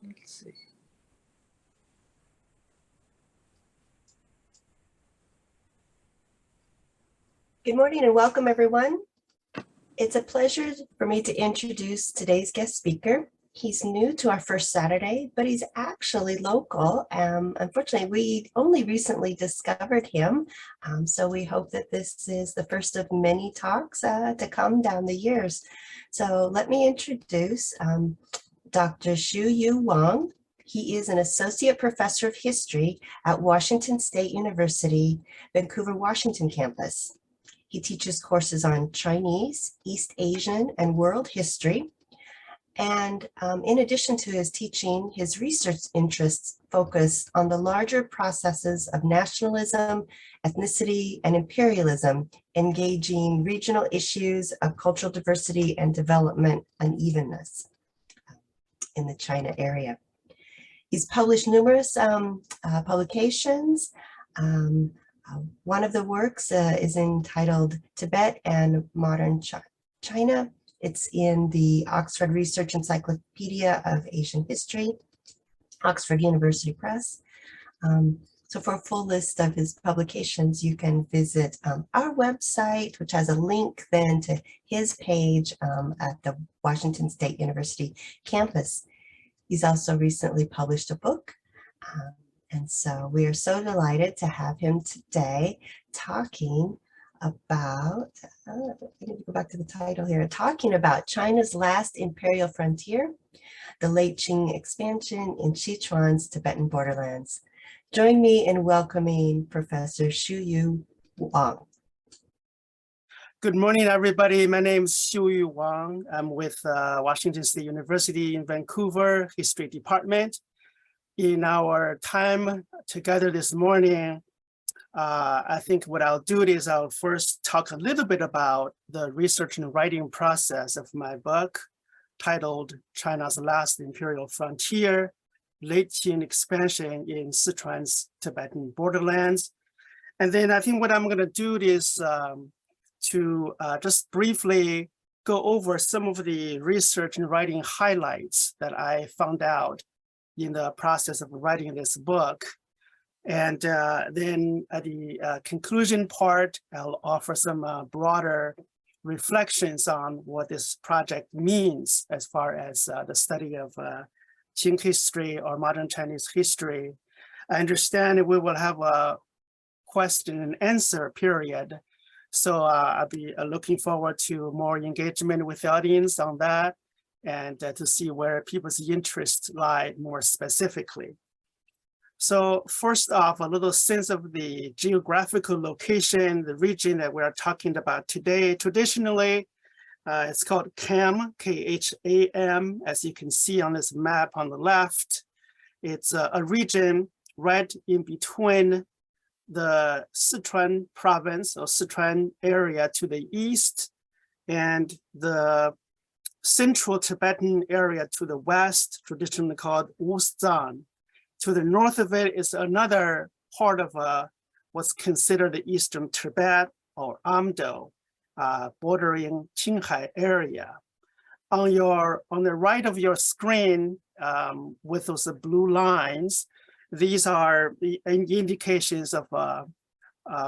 Let's see. Good morning and welcome, everyone. It's a pleasure for me to introduce today's guest speaker. He's new to our First Saturday, but he's actually local. Unfortunately, we only recently discovered him, so we hope that this is the first of many talks to come down the years. So let me introduce Dr. Xiuyu Wang. He is an associate professor of history at Washington State University, Vancouver, Washington campus. He teaches courses on Chinese, East Asian, and world history. And in addition to his teaching, his research interests focus on the larger processes of nationalism, ethnicity, and imperialism, engaging regional issues of cultural diversity and development unevenness in the China area. He's published numerous publications. One of the works is entitled Tibet and Modern China. It's in the Oxford Research Encyclopedia of Asian History, Oxford University Press. So for a full list of his publications, you can visit our website, which has a link then to his page at the Washington State University campus. He's also recently published a book. And so we are so delighted to have him today talking about, I need to go back to the title here, talking about China's last imperial frontier, the late Qing expansion in Sichuan's Tibetan borderlands. Join me in welcoming Professor Xiuyu Wang. Good morning, everybody. My name is Xiuyu Wang. I'm with Washington State University in Vancouver History Department. In our time together this morning, I think what I'll do is I'll first talk a little bit about the research and writing process of my book titled China's Last Imperial Frontier, Late Qing Expansion in Sichuan's Tibetan Borderlands. And then I think what I'm going to do is to just briefly go over some of the research and writing highlights that I found out in the process of writing this book. And then at the conclusion part, I'll offer some broader reflections on what this project means as far as the study of Qing history or modern Chinese history. I understand we will have a question and answer period. So I'll be looking forward to more engagement with the audience on that, and to see where people's interests lie more specifically. So first off, a little sense of the geographical location, the region that we're talking about today. Traditionally, it's called KHAM, K-H-A-M, as you can see on this map on the left. It's a region right in between the Sichuan province or Sichuan area to the east and the central Tibetan area to the west, traditionally called Wuzan. To the north of it is another part of what's considered the Eastern Tibet or Amdo, bordering Qinghai area. On the right of your screen, with those blue lines, these are the indications of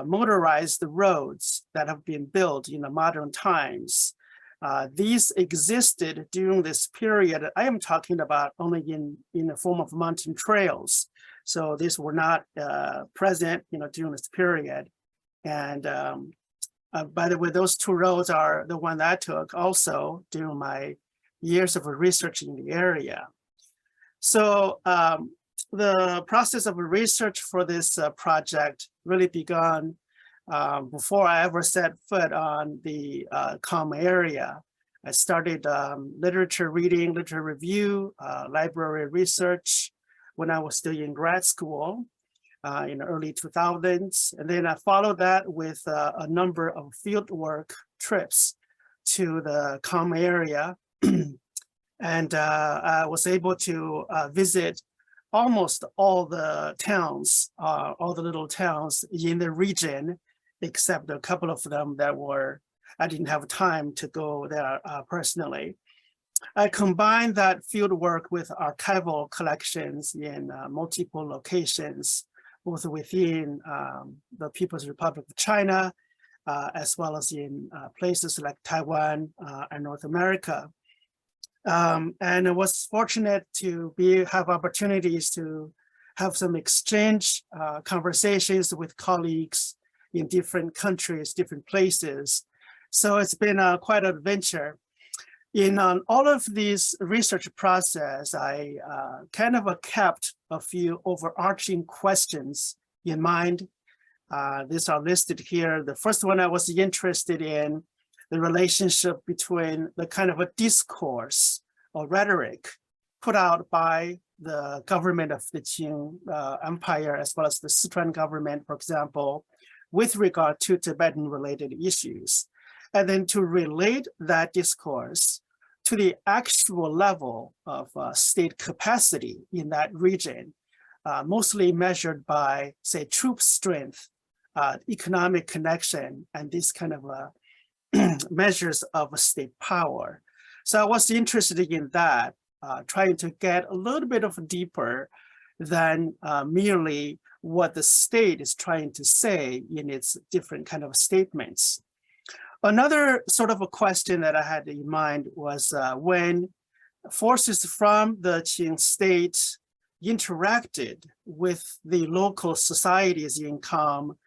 motorized roads that have been built in the modern times. These existed during this period. I am talking about only in the form of mountain trails. So these were not present, during this period. And by the way, those two roads are the one that I took also during my years of research in the area. So the process of research for this project really began before I ever set foot on the KHAM area. I started literature reading, literature review, library research when I was still in grad school in the early 2000s. And then I followed that with a number of fieldwork trips to the KHAM area. And I was able to visit almost all the towns, all the little towns in the region, except a couple of them that I didn't have time to go there personally. I combined that field work with archival collections in multiple locations, both within the People's Republic of China, as well as in places like Taiwan and North America. And I was fortunate to have opportunities to have some exchange conversations with colleagues in different countries, different places. So it's been quite an adventure. In all of these research process, I kind of kept a few overarching questions in mind. These are listed here. The first one I was interested in the relationship between the kind of a discourse or rhetoric put out by the government of the Qing Empire, as well as the Sichuan government, for example, with regard to Tibetan related issues. And then to relate that discourse to the actual level of state capacity in that region, mostly measured by, say, troop strength, economic connection, and these kind of measures of state power. So I was interested in that, trying to get a little bit of deeper than merely what the state is trying to say in its different kind of statements. Another sort of a question that I had in mind was when forces from the Qing state interacted with the local societies in Kham,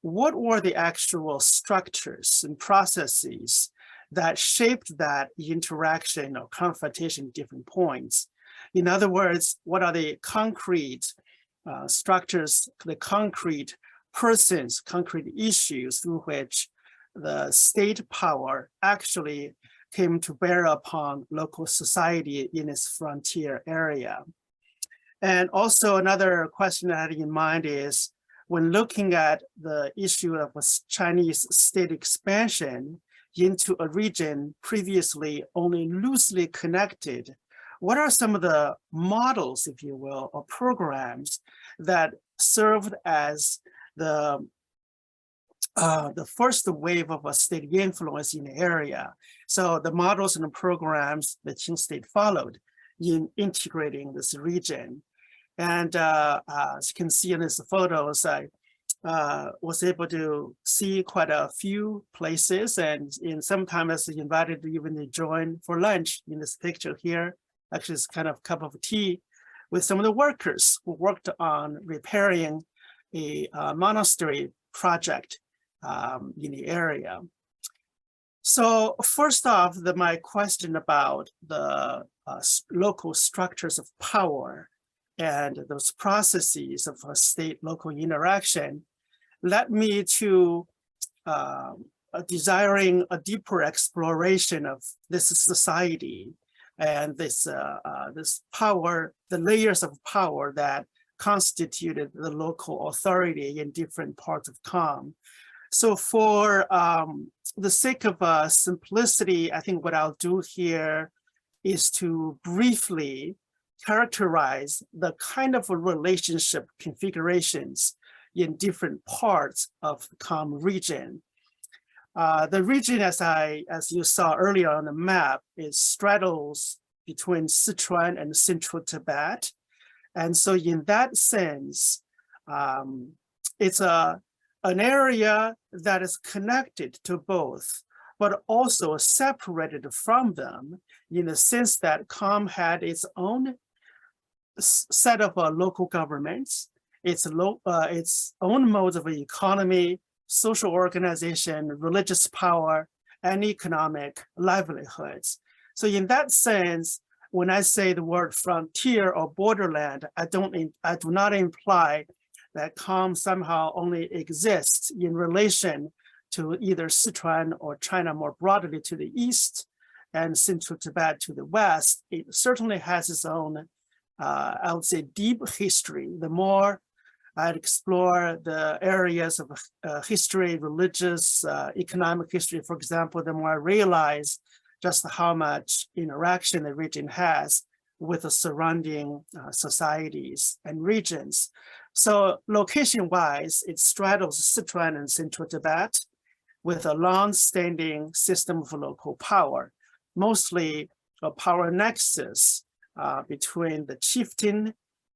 what were the actual structures and processes that shaped that interaction or confrontation at different points? In other words, what are the concrete structures, the concrete persons, concrete issues through which the state power actually came to bear upon local society in its frontier area? And also another question I had in mind is, when looking at the issue of Chinese state expansion into a region previously only loosely connected, what are some of the models, if you will, or programs that served as the first wave of a state influence in the area? So the models and the programs the Qing state followed in integrating this region. And as you can see in these photos, I was able to see quite a few places, and sometimes I was invited to even join for lunch in this picture here. Actually, it's kind of a cup of tea with some of the workers who worked on repairing a monastery project in the area. So first off, my question about the local structures of power and those processes of state-local interaction led me to desiring a deeper exploration of this society and this power, the layers of power that constituted the local authority in different parts of Kham. So for the sake of simplicity, I think what I'll do here is to briefly characterize the kind of relationship configurations in different parts of the Kham region. The region, as you saw earlier on the map, is straddles between Sichuan and Central Tibet. And so in that sense, it's an area that is connected to both, but also separated from them in the sense that Kham had its own set of local governments, its own modes of economy, social organization, religious power, and economic livelihoods. So in that sense, when I say the word frontier or borderland, I do not imply that Kham somehow only exists in relation to either Sichuan or China more broadly to the east and Central Tibet to the west. It certainly has its own, I would say, deep history. The more I'd explore the areas of history, religious, economic history, for example, the more I realize just how much interaction the region has with the surrounding societies and regions. So location-wise, it straddles Sichuan and Central Tibet with a long-standing system of local power, mostly a power nexus between the chieftain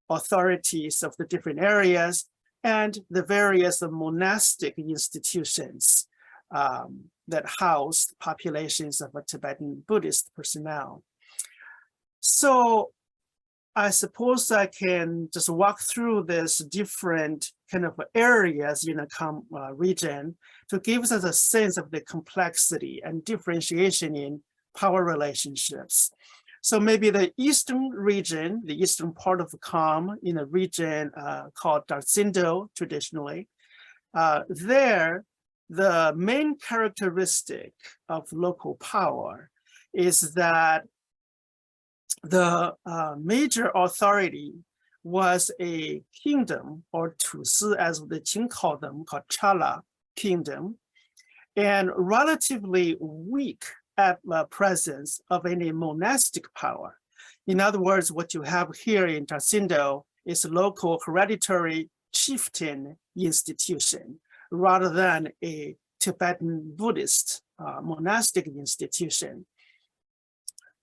authorities of the different areas and the various monastic institutions that housed populations of Tibetan Buddhist personnel. So I suppose I can just walk through this different kind of areas in the Kham region to give us a sense of the complexity and differentiation in power relationships. So maybe the eastern region, the eastern part of Kham, in a region called Dartsindo traditionally, there the main characteristic of local power is that the major authority was a kingdom, or tusi as the Qing called them, called Chala kingdom, and relatively weak at the presence of any monastic power. In other words, what you have here in Dartsindo is a local hereditary chieftain institution rather than a Tibetan Buddhist monastic institution.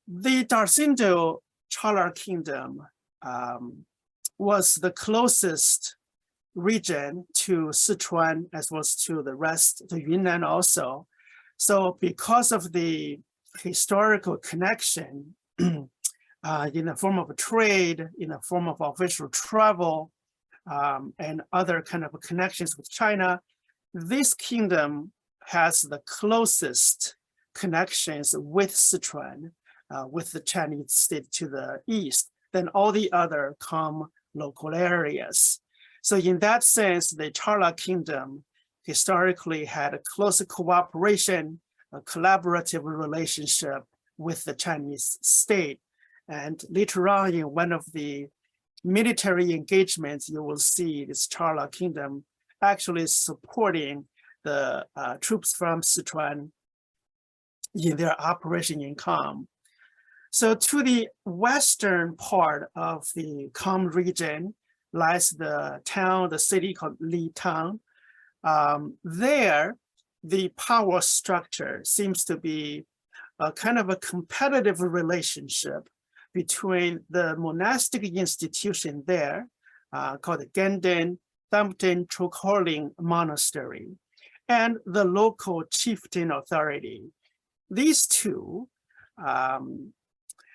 The Dartsindo Chala kingdom was the closest region to Sichuan as well as to the rest, to Yunnan also. So because of the historical connection in the form of a trade, in the form of official travel, and other kind of connections with China, this kingdom has the closest connections with Sichuan, with the Chinese state to the east, than all the other Kham local areas. So in that sense, the Chala kingdom historically had a close cooperation, a collaborative relationship with the Chinese state. And later on in one of the military engagements, you will see this Chala kingdom actually supporting the troops from Sichuan in their operation in Kham. So to the western part of the Kham region lies the town, the city called Litang. There, the power structure seems to be a kind of a competitive relationship between the monastic institution there, called the Genden Thamten Trukholing Monastery, and the local chieftain authority. These two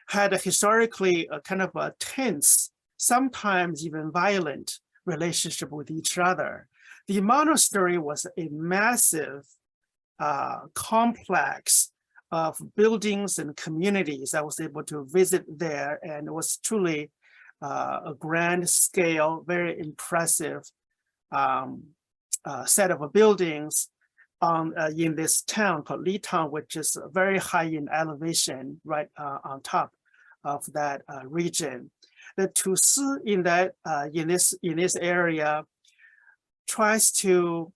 had historically a kind of a tense, sometimes even violent relationship with each other. The monastery was a massive complex of buildings and communities. I was able to visit there, and it was truly a grand scale, very impressive set of buildings in this town called Litang, which is very high in elevation, right on top of that region. The Tusi in that in this area tries to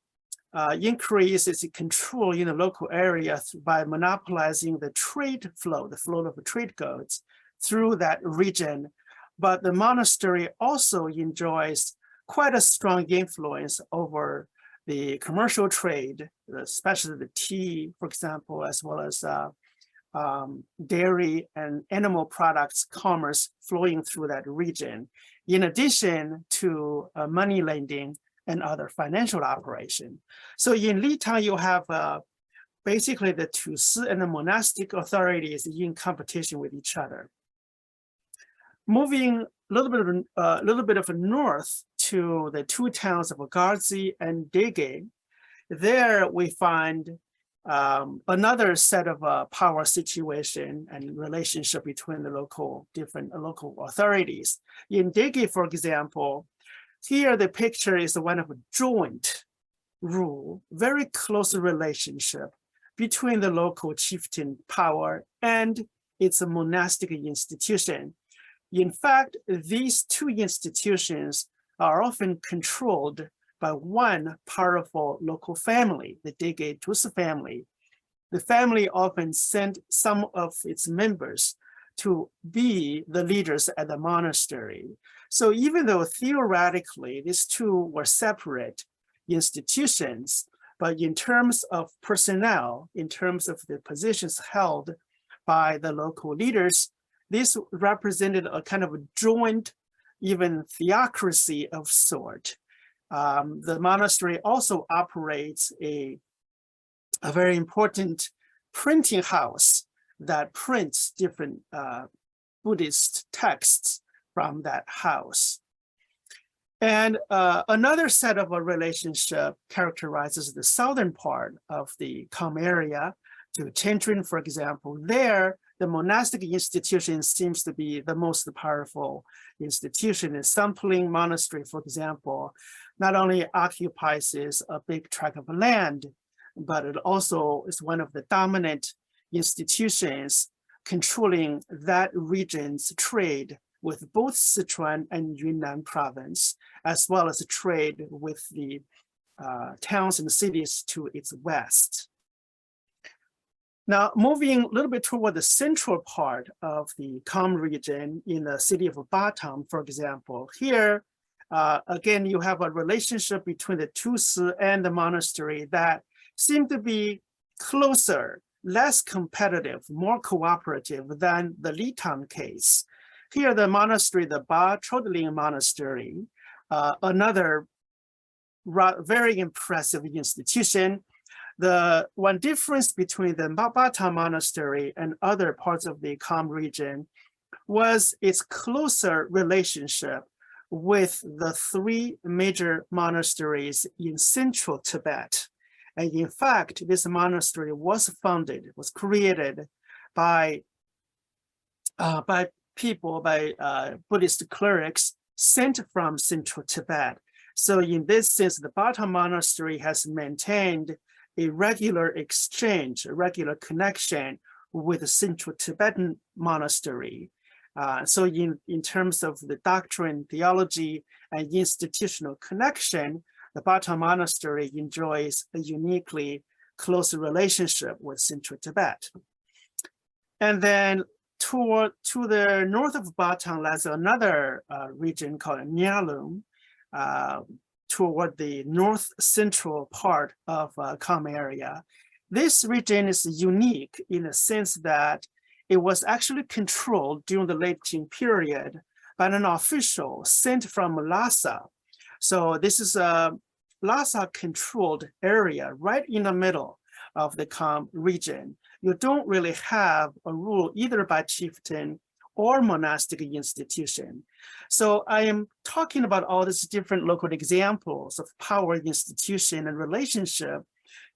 increase its control in the local area by monopolizing the trade flow, the flow of trade goods through that region. But the monastery also enjoys quite a strong influence over the commercial trade, especially the tea, for example, as well as dairy and animal products commerce flowing through that region, in addition to money lending and other financial operation. So in Litang, you have basically the Tusi and the monastic authorities in competition with each other. Moving a little bit of north to the two towns of Garzi and Dege, there we find another set of power situation and relationship between the different local authorities. In Dege, for example, here the picture is one of a joint rule, very close relationship between the local chieftain power and its monastic institution. In fact, these two institutions are often controlled by one powerful local family, the Dege Tusi family. The family often sent some of its members to be the leaders at the monastery. So even though theoretically these two were separate institutions, but in terms of personnel, in terms of the positions held by the local leaders. This represented a kind of a joint, even theocracy of sort. The monastery also operates a very important printing house that prints different Buddhist texts from that house. And another set of a relationship characterizes the southern part of the Kham area to Tianjin, for example. There, the monastic institution seems to be the most powerful institution. The Sampling Monastery, for example, not only occupies a big tract of land, but it also is one of the dominant institutions controlling that region's trade with both Sichuan and Yunnan province, as well as trade with the towns and cities to its west. Now, moving a little bit toward the central part of the Kham region in the city of Batam, for example, here, again, you have a relationship between the Tusi and the monastery that seem to be closer, less competitive, more cooperative than the Litan case. Here, the monastery, the Ba Chodling Monastery, another very impressive institution. The one difference between the Batam Monastery and other parts of the Kham region was its closer relationship with the three major monasteries in central Tibet. And in fact, this monastery was founded, was created by Buddhist clerics sent from central Tibet. So in this sense, the Batam Monastery has maintained a regular exchange, a regular connection with the central Tibetan monastery. So in terms of the doctrine, theology, and institutional connection, the Batam Monastery enjoys a uniquely close relationship with central Tibet. And then to the north of Batam lies another region called Nyalung, toward the north central part of Kham area. This region is unique in the sense that it was actually controlled during the late Qing period by an official sent from Lhasa. So this is a Lhasa-controlled area right in the middle of the Kham region. You don't really have a rule either by chieftain or monastic institution. So I am talking about all these different local examples of power, institution, and relationship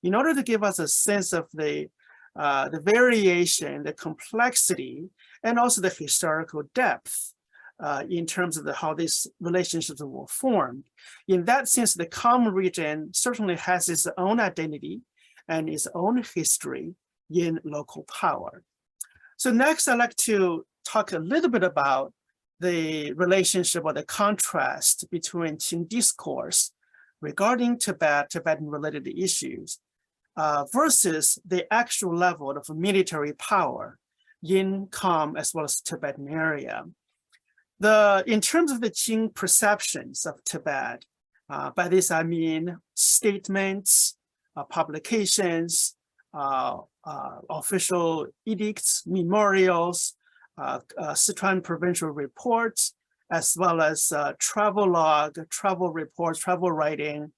in order to give us a sense of the variation, the complexity, and also the historical depth in terms of how these relationships were formed. In that sense, the Kham region certainly has its own identity and its own history in local power. So next, I'd like to talk a little bit about the relationship or the contrast between Qing discourse regarding Tibetan-related issues versus the actual level of military power in Kham as well as Tibetan area. In terms of the Qing perceptions of Tibet, by this I mean statements, publications, official edicts, memorials, Sichuan provincial reports, as well as travel log, travel reports, travel writing,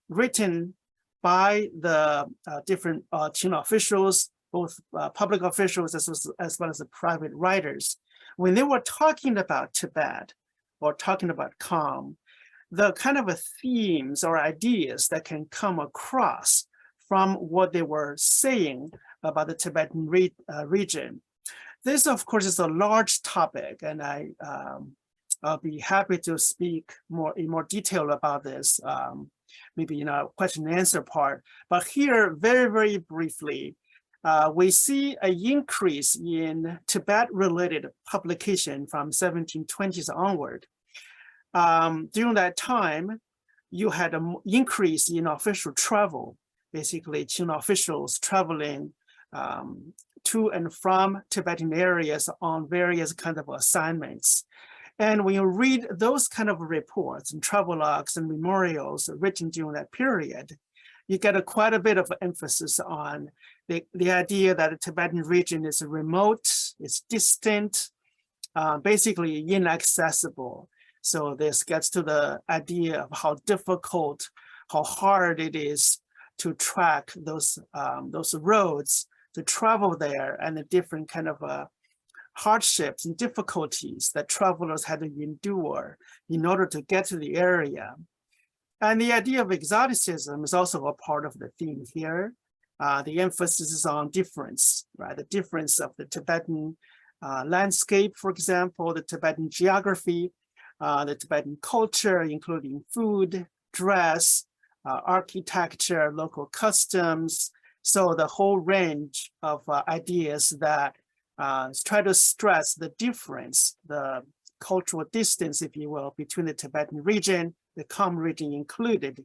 written by the different Qing officials, both public officials as well as the private writers. When they were talking about Tibet or talking about Kham, the kind of themes or ideas that can come across from what they were saying about the Tibetan region. This, of course, is a large topic, and I'll be happy to speak in more detail about this, maybe in our question and answer part. But here, very, very briefly, we see an increase in Tibet-related publication from 1720s onward. During that time, you had an increase in official travel, basically Qing officials traveling to and from Tibetan areas on various kind of assignments. And when you read those kind of reports and travel logs and memorials written during that period, you get quite a bit of emphasis on the idea that the Tibetan region is remote, it's distant, basically inaccessible. So this gets to the idea of how difficult, how hard it is to track those roads, to travel there, and the different kind of hardships and difficulties that travelers had to endure in order to get to the area. And the idea of exoticism is also a part of the theme here. The emphasis is on difference, right? The difference of the Tibetan landscape, for example, the Tibetan geography, the Tibetan culture, including food, dress, architecture, local customs. So the whole range of ideas that try to stress the difference, the cultural distance, if you will, between the Tibetan region, the Kham region included,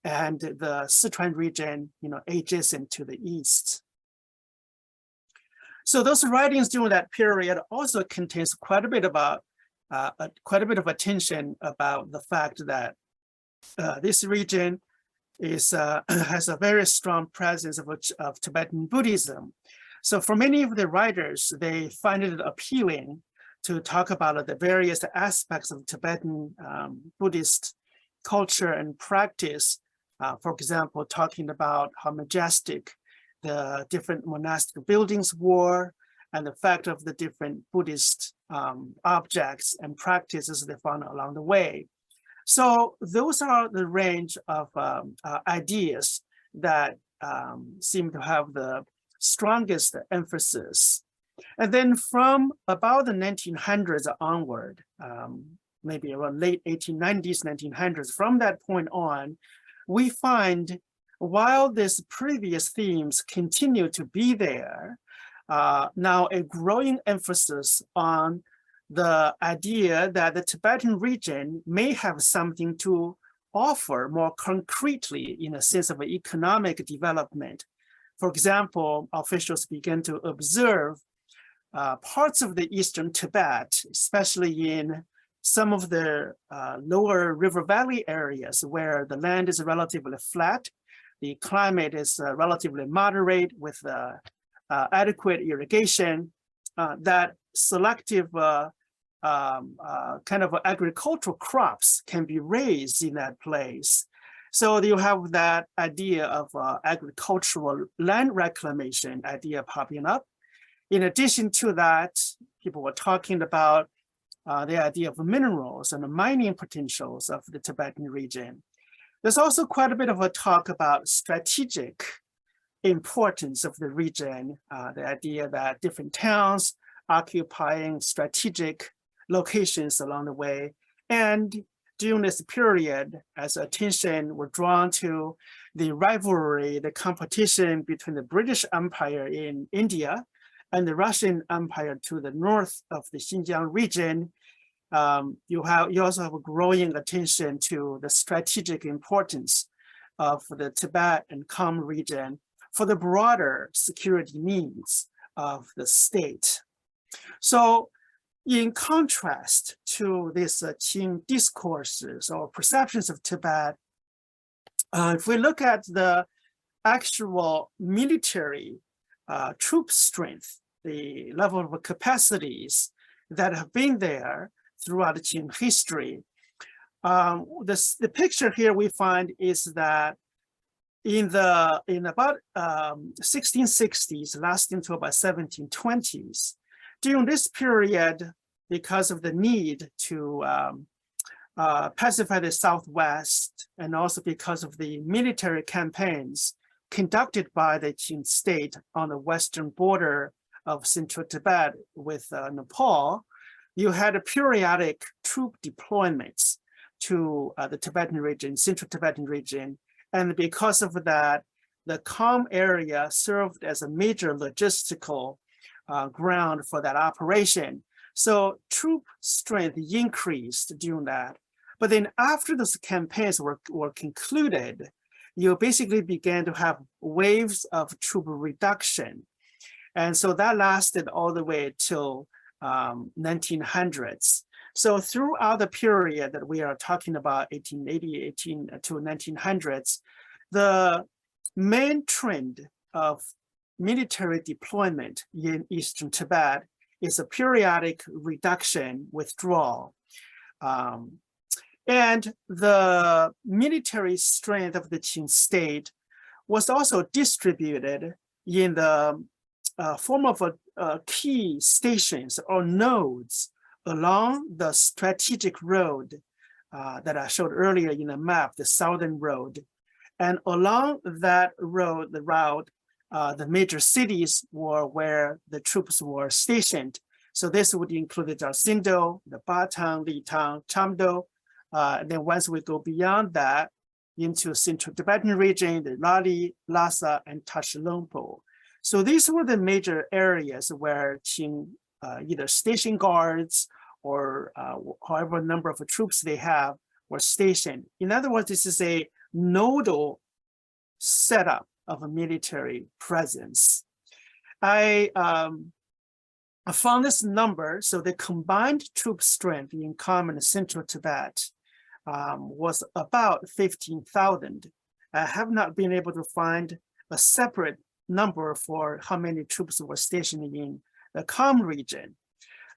and the Sichuan region, adjacent to the east. So those writings during that period also contains quite a bit of attention about the fact that this region is has a very strong presence of Tibetan Buddhism. So for many of the writers, they find it appealing to talk about the various aspects of Tibetan Buddhist culture and practice. For example, talking about how majestic the different monastic buildings were, and the fact of the different Buddhist objects and practices they found along the way. So those are the range of ideas that seem to have the strongest emphasis. And then from about the 1900s onward, maybe around late 1890s, 1900s, from that point on, we find while these previous themes continue to be there, now a growing emphasis on the idea that the Tibetan region may have something to offer more concretely in a sense of economic development. For example, officials began to observe parts of the Eastern Tibet, especially in some of the lower river valley areas where the land is relatively flat, the climate is relatively moderate with adequate irrigation, that selective kind of agricultural crops can be raised in that place. So you have that idea of agricultural land reclamation idea popping up. In addition to that, people were talking about the idea of minerals and the mining potentials of the Tibetan region. There's also quite a bit of a talk about strategic importance of the region, the idea that different towns occupying strategic locations along the way. And during this period, as attention were drawn to the rivalry, the competition between the British Empire in India and the Russian Empire to the north of the Xinjiang region, you also have a growing attention to the strategic importance of the Tibet and Kham region for the broader security needs of the state. So in contrast to these Qing discourses or perceptions of Tibet, if we look at the actual military troop strength, the level of capacities that have been there throughout the Qing history, the picture here we find is that in about 1660s, lasting to about 1720s, during this period, because of the need to pacify the Southwest, and also because of the military campaigns conducted by the Qing state on the western border of central Tibet with Nepal, you had a periodic troop deployments to the Tibetan region, central Tibetan region. And because of that, the Kham area served as a major logistical ground for that operation. So troop strength increased during that. But then after those campaigns were concluded, you basically began to have waves of troop reduction. And so that lasted all the way till 1900s. So throughout the period that we are talking about, 1880 to 1900s, the main trend of military deployment in Eastern Tibet is a periodic reduction, withdrawal. And the military strength of the Qing state was also distributed in the form of key stations or nodes along the strategic road that I showed earlier in the map, the southern road. And along that road, the route, the major cities were where the troops were stationed. So this would include the Jarsindo, the Batang, Litang, Chamdo. And then once we go beyond that into Central Tibetan region, the Lali, Lhasa, and Tashilhunpo. So these were the major areas where Qing either station guards or however number of troops they have were stationed. In other words, this is a nodal setup of a military presence. I found this number, so the combined troop strength in common Central Tibet was about 15,000. I have not been able to find a separate number for how many troops were stationed in the Kham region.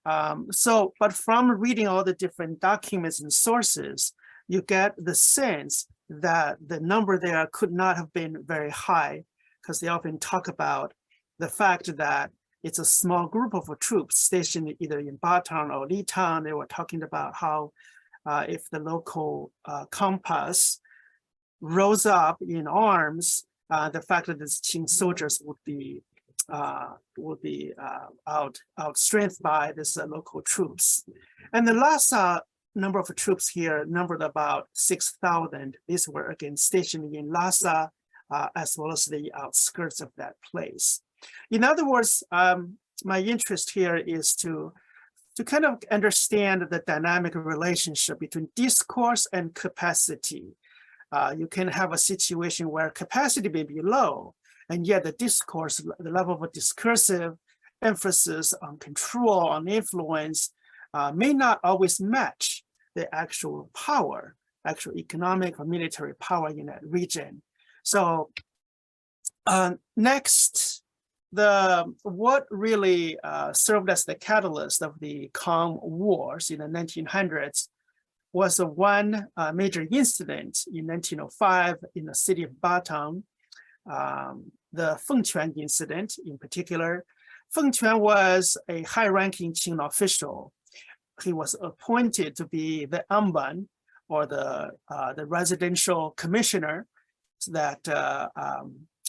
But from reading all the different documents and sources, you get the sense that the number there could not have been very high, because they often talk about the fact that it's a small group of troops stationed either in Batang or Litang. They were talking about how if the local compass rose up in arms, the fact that the Qing soldiers would be outstrengthened by this local troops. And the last number of troops here numbered about 6,000. These were again stationed in Lhasa, as well as the outskirts of that place. In other words, my interest here is to kind of understand the dynamic relationship between discourse and capacity. You can have a situation where capacity may be low, and yet the discourse, the level of discursive emphasis on control, on influence, may not always match the actual power, actual economic or military power in that region. So next, what really served as the catalyst of the Kham Wars in the 1900s was one major incident in 1905 in the city of Batang, the Fengquan incident in particular. Fengquan was a high-ranking Qing official. He was appointed to be the Amban, or the residential commissioner that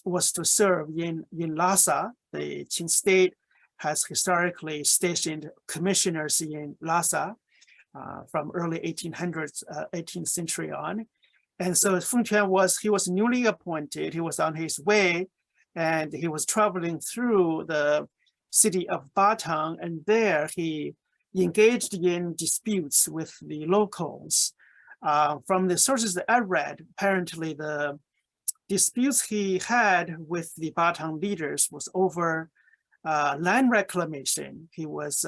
was to serve in Lhasa. The Qing state has historically stationed commissioners in Lhasa from early 1800s, 18th century on. And so Fengquan was newly appointed. He was on his way, and he was traveling through the city of Batang, and there he engaged in disputes with the locals. From the sources that I read, apparently the disputes he had with the Batang leaders was over land reclamation. He was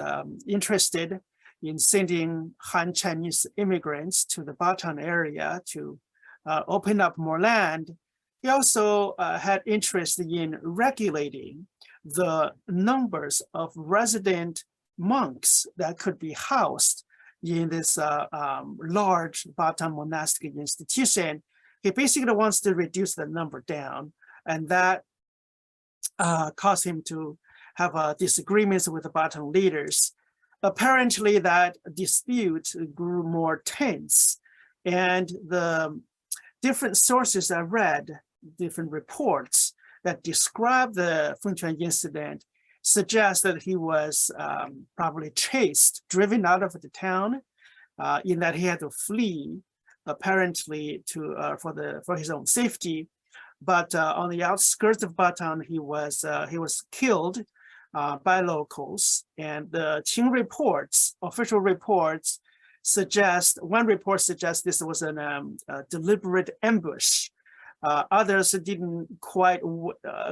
interested in sending Han Chinese immigrants to the Batang area to open up more land. He also had interest in regulating the numbers of resident monks that could be housed in this large Batang monastic institution. He basically wants to reduce the number down, and that caused him to have disagreements with the Batang leaders. Apparently that dispute grew more tense, and the different sources I read, different reports that describe the Fengquan incident, suggest that he was probably chased, driven out of the town, in that he had to flee, apparently for his own safety. But on the outskirts of Batang, he was killed by locals. And the Qing reports, official reports, one report suggests this was a deliberate ambush. Others didn't quite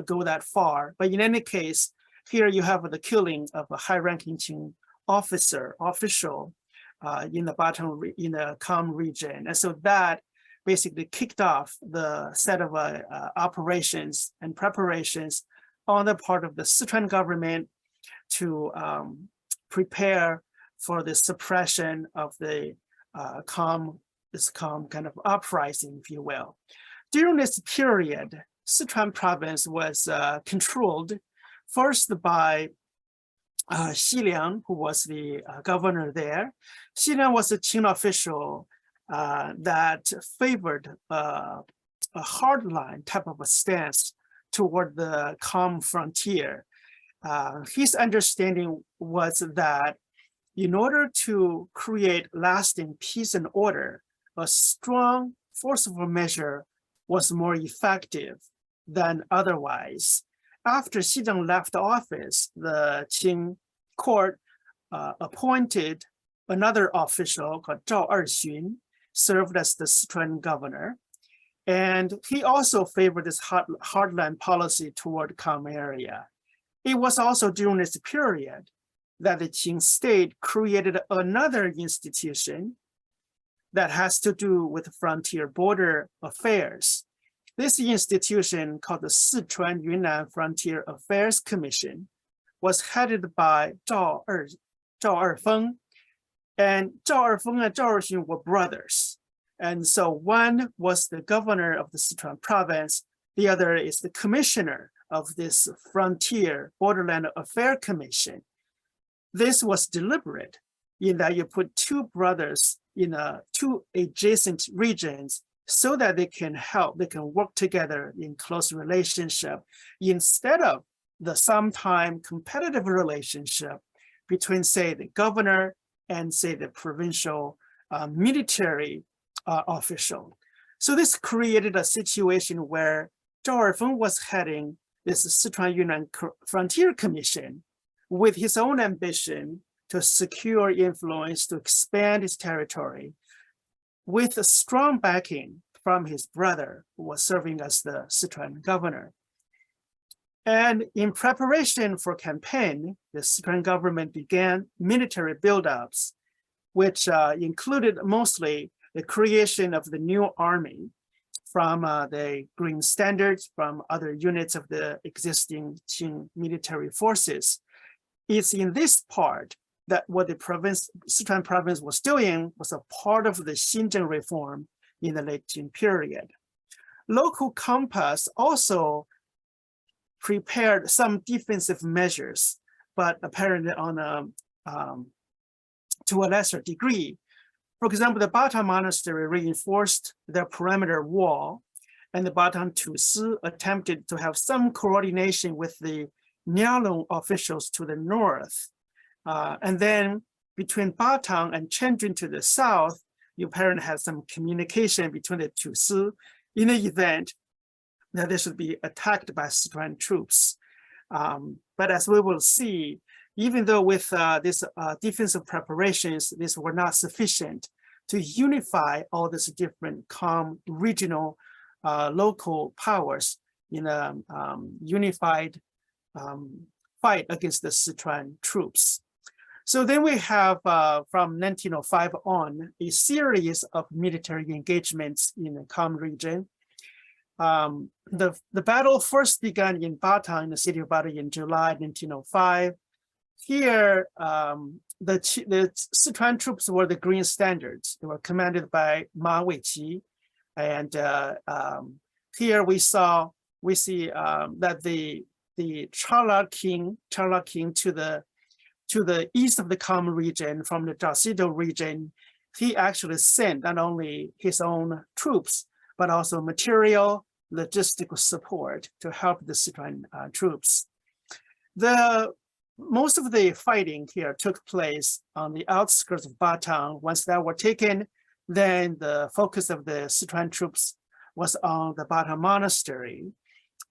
go that far. But in any case, here you have the killing of a high-ranking Qing official in the Kham region. And so that basically kicked off the set of operations and preparations on the part of the Sichuan government to prepare for the suppression of the this kind of uprising, if you will. During this period, Sichuan province was controlled first by Xi Liang, who was the governor there. Xi Liang was a Qing official that favored a hardline type of a stance toward the calm frontier. His understanding was that in order to create lasting peace and order, a strong, forceful measure was more effective than otherwise. After Xi Liang left office, the Qing court appointed another official called Zhao Erxun, served as the Sichuan governor. And he also favored this hardline policy toward calm area. It was also during this period that the Qing state created another institution that has to do with frontier border affairs. This institution, called the Sichuan Yunnan Frontier Affairs Commission, was headed by Zhao Erfeng. And Zhao Erfeng and Zhao Erxun were brothers. And so one was the governor of the Sichuan province, the other is the commissioner of this Frontier Borderland Affair Commission. This was deliberate in that you put two brothers in two adjacent regions so that they can work together in close relationship instead of the sometime competitive relationship between, say, the governor and, say, the provincial military official. So this created a situation where Zhao Erfeng was heading this Sichuan Yunnan Frontier Commission with his own ambition to secure influence, to expand his territory, with a strong backing from his brother, who was serving as the Sichuan governor. And in preparation for campaign, the Sichuan government began military buildups, which included mostly the creation of the new army from the Green Standards, from other units of the existing Qing military forces. It's in this part that what the Sichuan province was doing was a part of the Xinzheng reform in the late Qing period. Local compass also prepared some defensive measures, but apparently to a lesser degree. For example, the Batan Monastery reinforced their perimeter wall, and the Batan Tusi attempted to have some coordination with the Nialong officials to the north. And then between Batang and Chenjun to the south, you apparently had some communication between the Tusi in the event that they should be attacked by Sichuan troops. But as we will see, even though with these defensive preparations, these were not sufficient to unify all these different regional local powers in a unified fight against the Sichuan troops. So then we have, from 1905 on, a series of military engagements in the Kham region. The battle first began in Batang, in the city of Batang, in July 1905. Here, the Sichuan troops were the Green Standards. They were commanded by Ma Weiqi. And here we see that the Chala King to the east of the Kham region, from the Jasido region, he actually sent not only his own troops, but also material, logistical support to help the Sichuan troops. Most of the fighting here took place on the outskirts of Batang. Once that were taken, then the focus of the Sichuan troops was on the Batan Monastery.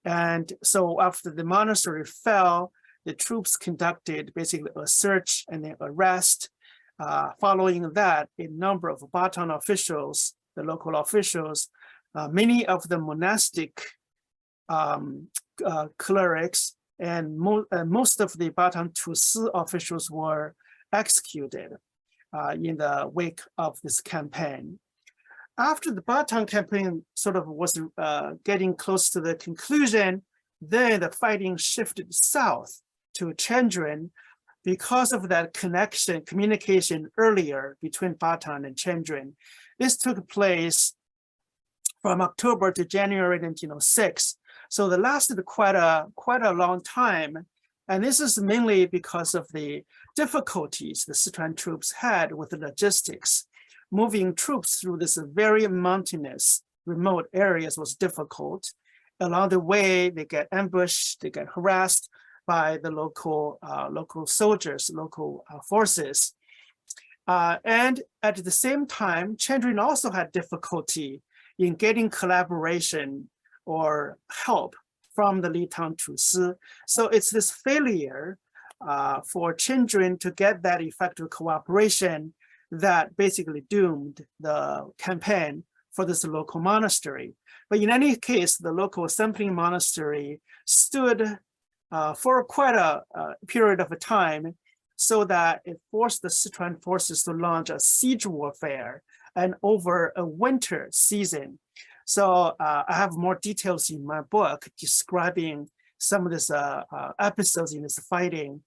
And so after the monastery fell, the troops conducted basically a search and then arrest. Following that, a number of Batan officials, the local officials, many of the monastic clerics, and most of the Batan Tusi officials were executed in the wake of this campaign. After the Bataan campaign sort of was getting close to the conclusion, then the fighting shifted south to Chenjun because of that communication earlier between Bataan and Chenjun. This took place from October to January 1906. So it lasted quite a long time. And this is mainly because of the difficulties the Sichuan troops had with the logistics. Moving troops through this very mountainous, remote areas was difficult. Along the way, they get ambushed, they get harassed by the local soldiers, local forces. And at the same time, Chenjun also had difficulty in getting collaboration or help from the Litang Tusi. So it's this failure for Chenjun to get that effective cooperation that basically doomed the campaign for this local monastery. But in any case, the local sampling monastery stood for quite a period of time, so that it forced the Sichuan forces to launch a siege warfare and over a winter season. So I have more details in my book describing some of these episodes in this fighting.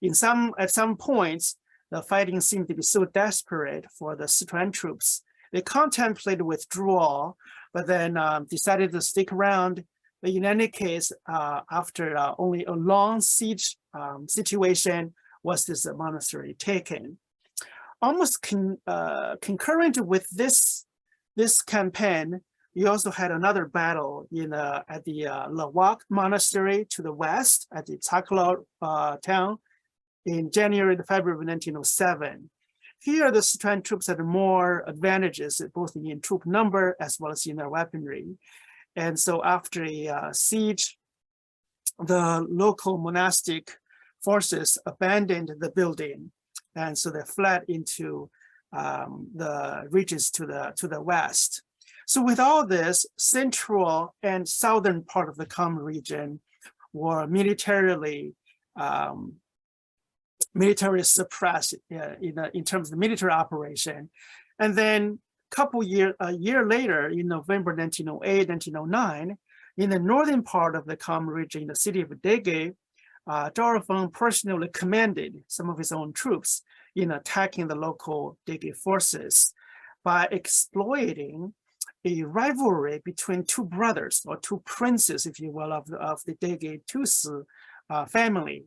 At some points, the fighting seemed to be so desperate for the Sichuan troops. They contemplated withdrawal, but then decided to stick around. But in any case, after only a long siege situation was this monastery taken. Almost concurrent with this campaign, you also had another battle at the Lawak Monastery to the west at the Tsaklao town in January to February of 1907. Here, the Sichuan troops had more advantages, both in troop number as well as in their weaponry. And so after a siege, the local monastic forces abandoned the building. And so they fled into the regions to the west. So with all this, central and southern part of the Kham region were militarily suppressed in terms of the military operation. And then a year later, in November 1908, 1909, in the northern part of the Kham region, in the city of Dege, Zhao Feng personally commanded some of his own troops in attacking the local Dege forces by exploiting a rivalry between two brothers, or two princes, if you will, of the Dege Tusi family.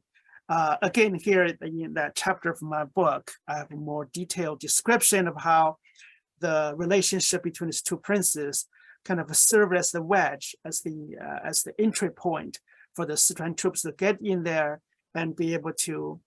Again, here in that chapter of my book, I have a more detailed description of how the relationship between these two princes kind of served as the wedge, as the entry point for the Sichuan troops to get in there and be able to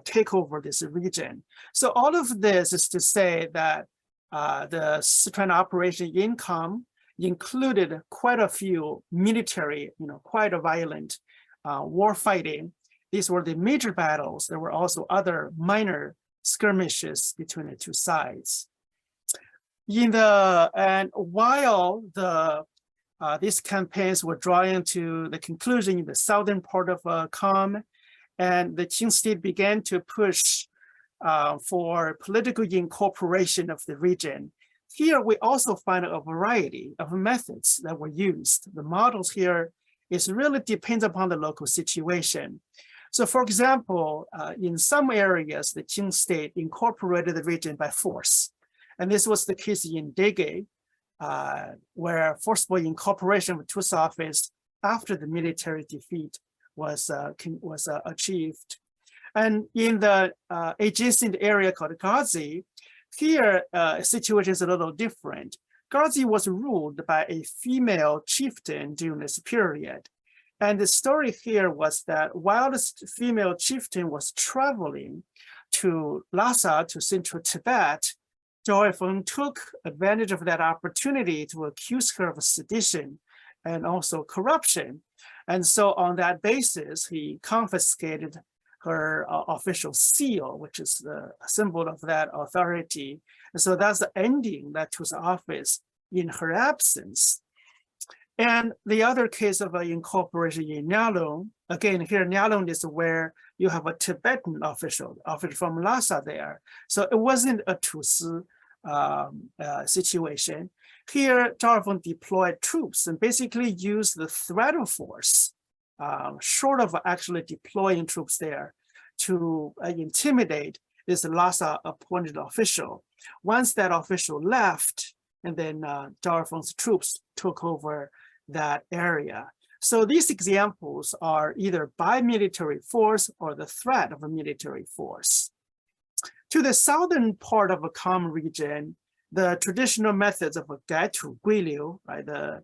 take over this region. So all of this is to say that the Sichuan operation in Kham included quite a few military, quite a violent war fighting. These were the major battles. There were also other minor skirmishes between the two sides. And while these campaigns were drawing to the conclusion in the southern part of Kham, and the Qing state began to push for political incorporation of the region. Here, we also find a variety of methods that were used. The models here really depends upon the local situation. So for example, in some areas, the Qing state incorporated the region by force. And this was the case in Dege, where forcible incorporation of Tusi office after the military defeat was achieved. And in the adjacent area called Gazi, here situation is a little different. Gazi was ruled by a female chieftain during this period. And the story here was that while this female chieftain was traveling to Lhasa, to central Tibet, Zhao Feng took advantage of that opportunity to accuse her of sedition and also corruption. And so on that basis, he confiscated her official seal, which is the symbol of that authority. And so that's the ending that to the office in her absence. And the other case of incorporation in Nyalong, again, here Nyalong is where you have a Tibetan official from Lhasa there. So it wasn't a Tusi, situation. Here, Darfur deployed troops and basically used the threat of force, short of actually deploying troops there, to intimidate this last appointed official. Once that official left, and then Darfur's troops took over that area. So these examples are either by military force or the threat of a military force. To the southern part of the Kham region, the traditional methods of a Gaitu Guiliu, right, the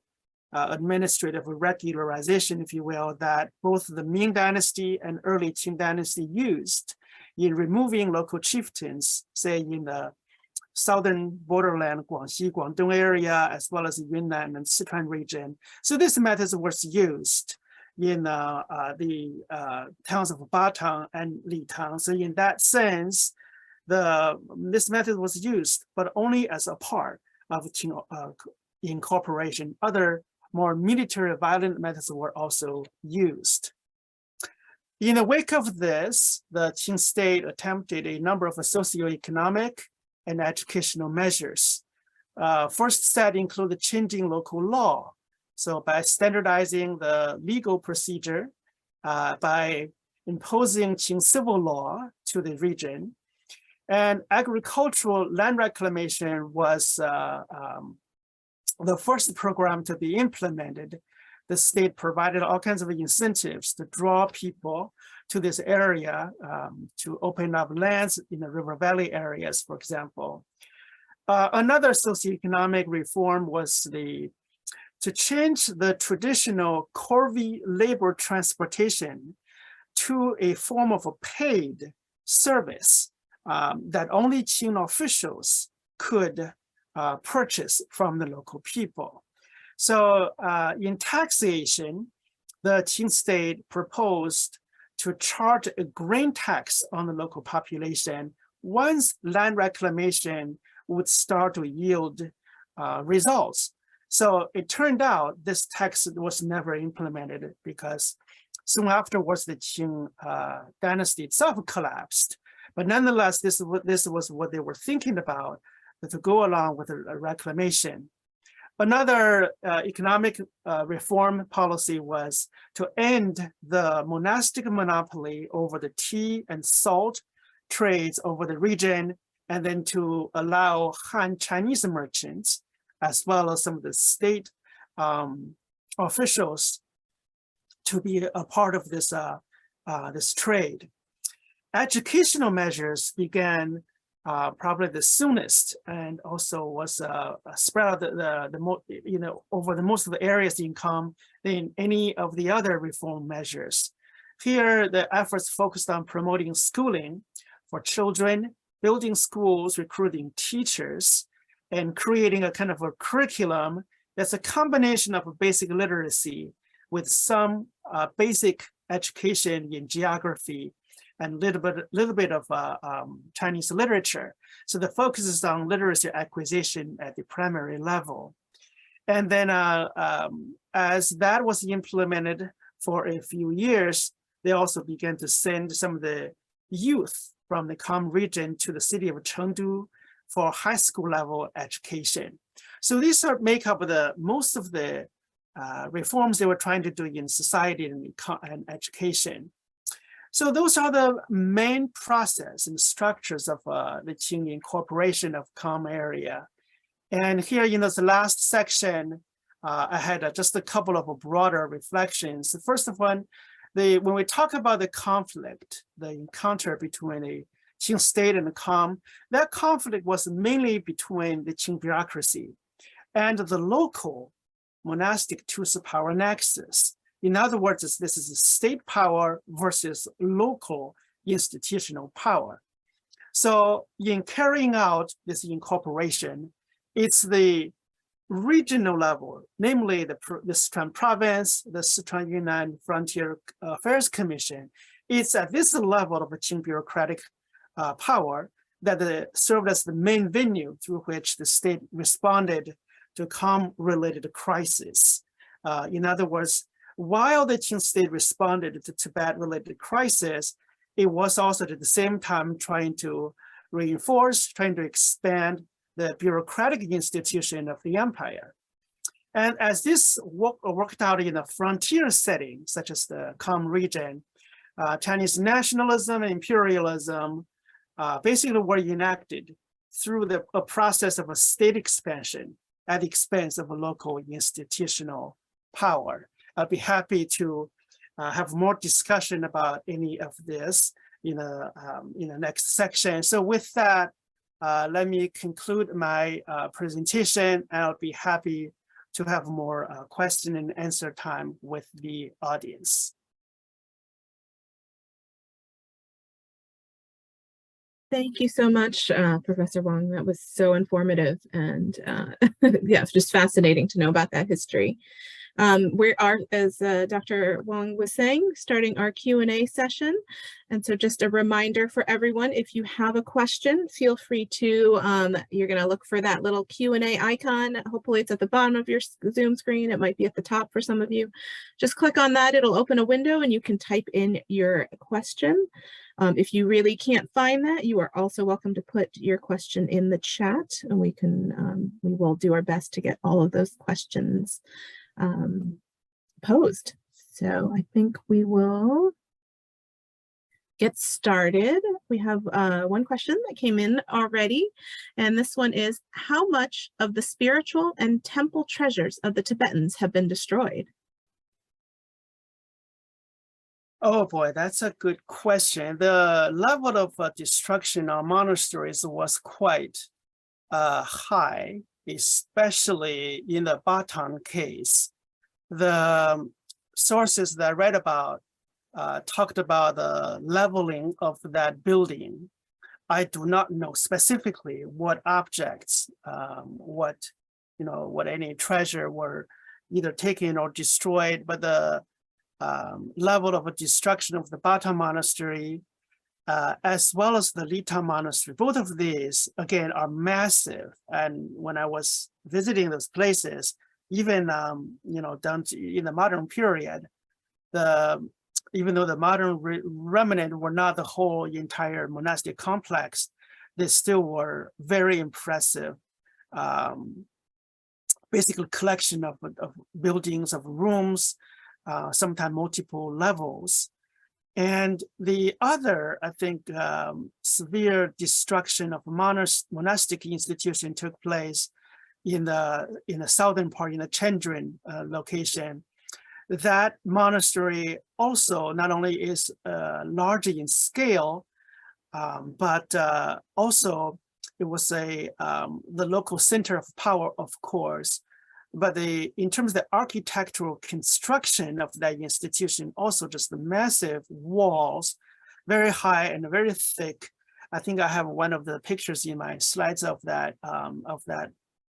administrative regularization, if you will, that both the Ming Dynasty and early Qing Dynasty used in removing local chieftains, say in the southern borderland, Guangxi, Guangdong area, as well as Yunnan and Sichuan region. So this method was used in the towns of Batang and Litang. So in that sense, this method was used, but only as a part of Qing incorporation. Other more military violent methods were also used. In the wake of this, the Qing state attempted a number of socioeconomic and educational measures. First set included changing local law. So by standardizing the legal procedure, by imposing Qing civil law to the region, and agricultural land reclamation was the first program to be implemented. The state provided all kinds of incentives to draw people to this area, to open up lands in the river valley areas, for example. Another socioeconomic reform was to change the traditional corvée labor transportation to a form of a paid service that only Qing officials could purchase from the local people. So in taxation, the Qing state proposed to charge a grain tax on the local population once land reclamation would start to yield results. So it turned out this tax was never implemented because soon afterwards the Qing dynasty itself collapsed. But nonetheless, this was what they were thinking about, to go along with a reclamation. Another economic reform policy was to end the monastic monopoly over the tea and salt trades over the region, and then to allow Han Chinese merchants, as well as some of the state officials, to be a part of this, this trade. Educational measures began probably the soonest, and also was spread out over the most of the areas in Kham than any of the other reform measures. Here, the efforts focused on promoting schooling for children, building schools, recruiting teachers, and creating a kind of a curriculum that's a combination of a basic literacy with some basic education in geography and a little bit of Chinese literature. So the focus is on literacy acquisition at the primary level. And then as that was implemented for a few years, they also began to send some of the youth from the Kham region to the city of Chengdu for high school level education. So these make up most of the reforms they were trying to do in society and education. So those are the main process and structures of the Qing incorporation of Kham area. And here in this last section, I had just a couple of broader reflections. The first of one, when we talk about the conflict, the encounter between the Qing state and the Kham, that conflict was mainly between the Qing bureaucracy and the local monastic two superpower nexus. In other words, this is a state power versus local institutional power. So in carrying out this incorporation, it's the regional level, namely the Sichuan province, the Sichuan Yunnan Frontier Affairs Commission. It's at this level of a Qing bureaucratic power that served as the main venue through which the state responded to Kham-related crisis. In other words, while the Qing state responded to Tibet-related crisis, it was also at the same time trying to reinforce, trying to expand the bureaucratic institution of the empire. And as this worked out in a frontier setting, such as the Kham region, Chinese nationalism and imperialism basically were enacted through a process of a state expansion at the expense of a local institutional power. I'll be happy to have more discussion about any of this in the next section. So with that, let me conclude my presentation, and I'll be happy to have more question and answer time with the audience. Thank you so much, Professor Wang. That was so informative, and yeah, it's just fascinating to know about that history. We are, as Dr. Wang was saying, starting our Q&A session. And so just a reminder for everyone, if you have a question, feel free to, you're going to look for that little Q&A icon. Hopefully it's at the bottom of your Zoom screen. It might be at the top for some of you. Just click on that. It'll open a window and you can type in your question. If you really can't find that, you are also welcome to put your question in the chat, and we will do our best to get all of those questions posed. So I think we will get started. We have one question that came in already, and this one is, how much of the spiritual and temple treasures of the Tibetans have been destroyed? Oh boy, that's a good question. The level of destruction of monasteries was quite high, especially in the Bataan case. The sources that I read about talked about the leveling of that building. I do not know specifically what objects, what any treasure were either taken or destroyed, but the level of destruction of the Bataan monastery, as well as the Litan monastery, both of these again are massive. And when I was visiting those places, even down to in the modern period, even though the modern remnant were not the whole entire monastic complex, they still were very impressive. Basically, collection of buildings, of rooms, sometimes multiple levels. And the other, I think, severe destruction of monastic institution took place in the southern part, in the Chendrin location. That monastery also not only is larger in scale, but also it was the local center of power, of course. But in terms of the architectural construction of that institution, also just the massive walls, very high and very thick. I think I have one of the pictures in my slides of that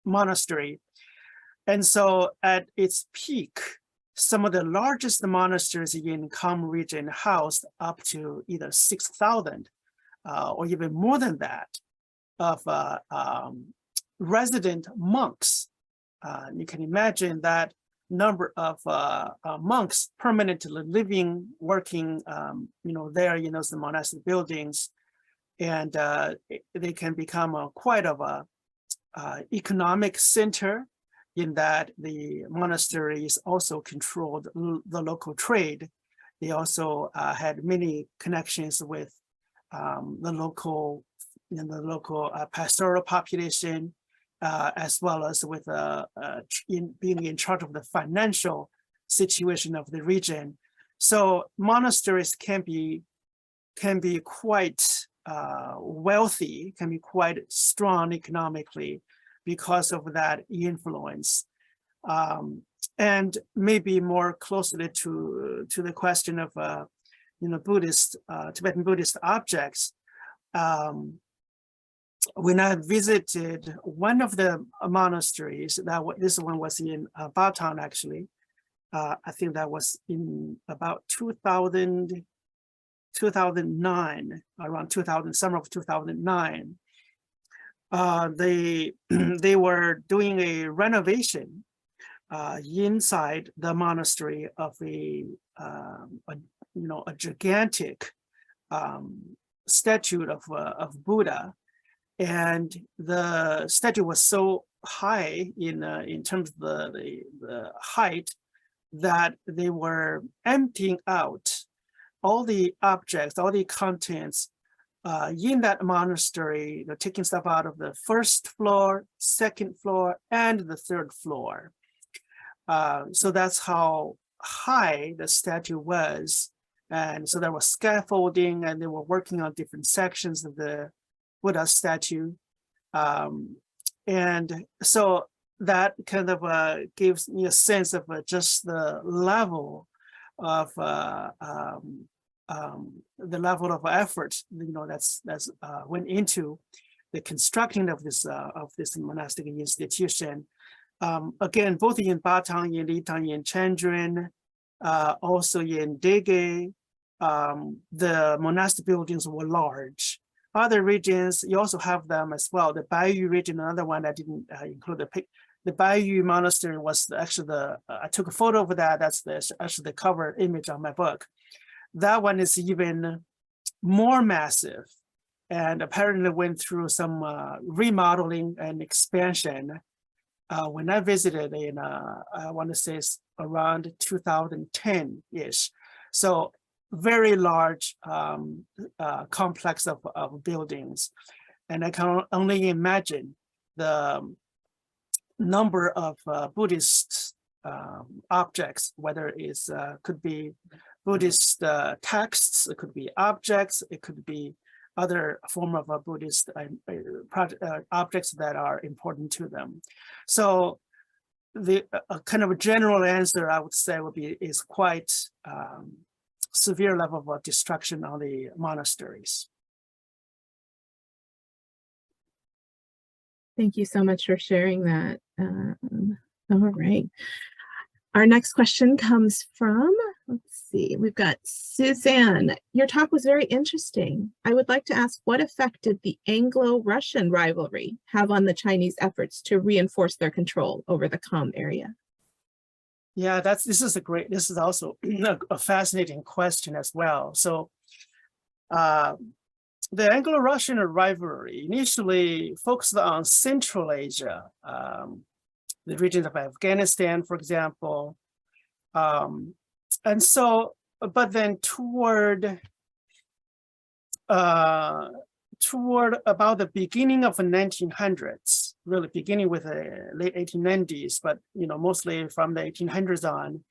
monastery. And so at its peak, some of the largest monasteries in Kham region housed up to either 6,000 or even more than that of resident monks. You can imagine that number of monks permanently living, working, there in those monastic buildings, and they can become quite of a economic center, in that the monasteries also controlled the local trade. They also had many connections with the local pastoral population, as well as with being in charge of the financial situation of the region. So monasteries can be quite wealthy, can be quite strong economically because of that influence. And maybe more closely to the question of Tibetan Buddhist objects. When I visited one of the monasteries, this one was in Bataan actually. I think that was in about 2009, around summer of 2009. They were doing a renovation inside the monastery of a gigantic statue of Buddha. and the statue was so high in terms of the height that they were emptying out all the objects, all the contents in that monastery, taking stuff out of the first floor, second floor, and the third floor. So that's how high the statue was. And so there was scaffolding, and they were working on different sections of the Buddha statue. And so that kind of gives me a sense of just the level of effort, that's went into the constructing of this monastic institution. Again, both in Batang, in Litang, in Chandran, also in Dege, the monastic buildings were large. Other regions, you also have them as well. The Baiyu region, another one I didn't include the Baiyu monastery was actually I took a photo of that. That's actually the cover image on my book. That one is even more massive, and apparently went through some remodeling and expansion. When I visited in, I want to say it's around 2010-ish. So very large complex of buildings. And I can only imagine the number of Buddhist objects, whether it's could be Buddhist texts, it could be objects, it could be other form of Buddhist objects that are important to them. So the kind of a general answer I would say is quite severe level of destruction on the monasteries. Thank you so much for sharing that. All right. Our next question comes from, let's see, we've got Suzanne. Your talk was very interesting. I would like to ask, what effect did the Anglo-Russian rivalry have on the Chinese efforts to reinforce their control over the Kham area? Yeah, this is also a fascinating question as well. So the Anglo-Russian rivalry initially focused on Central Asia, the regions of Afghanistan, for example. And so, but then toward about the beginning of the 1900s, really beginning with the late 1890s, but mostly from the 1800s on,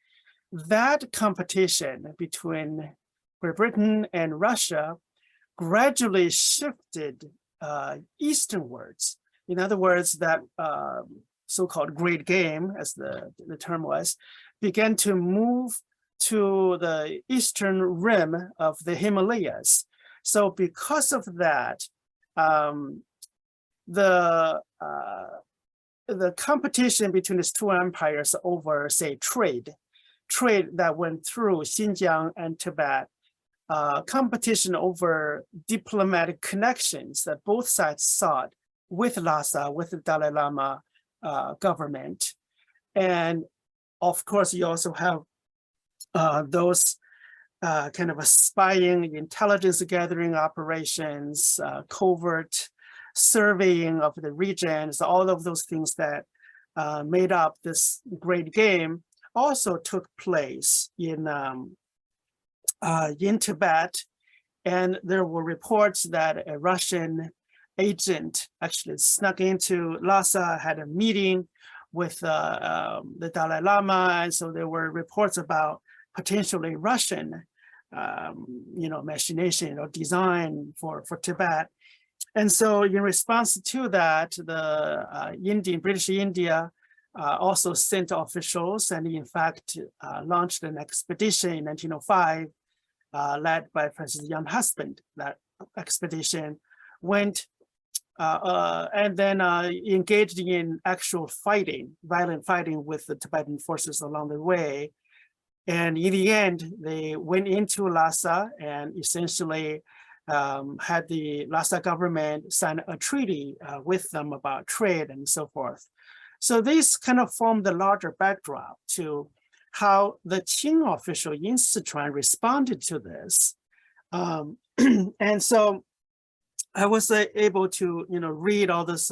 that competition between Great Britain and Russia gradually shifted easternwards. In other words, that so-called Great Game, as the term was, began to move to the eastern rim of the Himalayas. So because of that, the competition between these two empires over, say, trade that went through Xinjiang and Tibet, competition over diplomatic connections that both sides sought with Lhasa, with the Dalai Lama government. And of course, you also have those kind of spying, intelligence gathering operations, covert surveying of the regions, all of those things that made up this Great Game also took place in Tibet. And there were reports that a Russian agent actually snuck into Lhasa, had a meeting with the Dalai Lama. And so there were reports about potentially Russian, machination or design for Tibet. And so in response to that, the British India also sent officials and in fact launched an expedition in 1905 led by Francis Young Husband. That expedition went and then engaged in actual fighting, violent fighting with the Tibetan forces along the way. And in the end, they went into Lhasa and essentially had the Lhasa government sign a treaty with them about trade and so forth. So this kind of formed the larger backdrop to how the Qing official in Sichuan responded to this. And so I was able to, read all this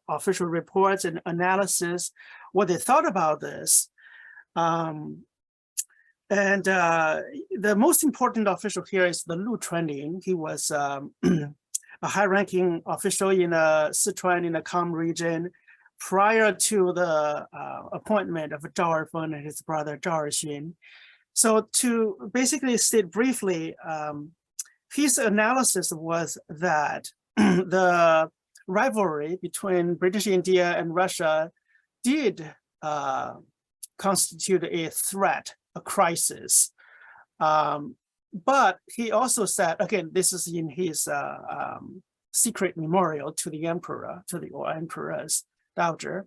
official reports and analysis, what they thought about this. And the most important official here is the Lu Chuanling. He was a high-ranking official in Sichuan in the Kham region prior to the appointment of Zhao Erfeng and his brother Zhao Erxun. So to basically state briefly, his analysis was that the rivalry between British India and Russia did constitute a threat, a crisis. But he also said, again, this is in his secret memorial to the emperor, or emperor's dowager.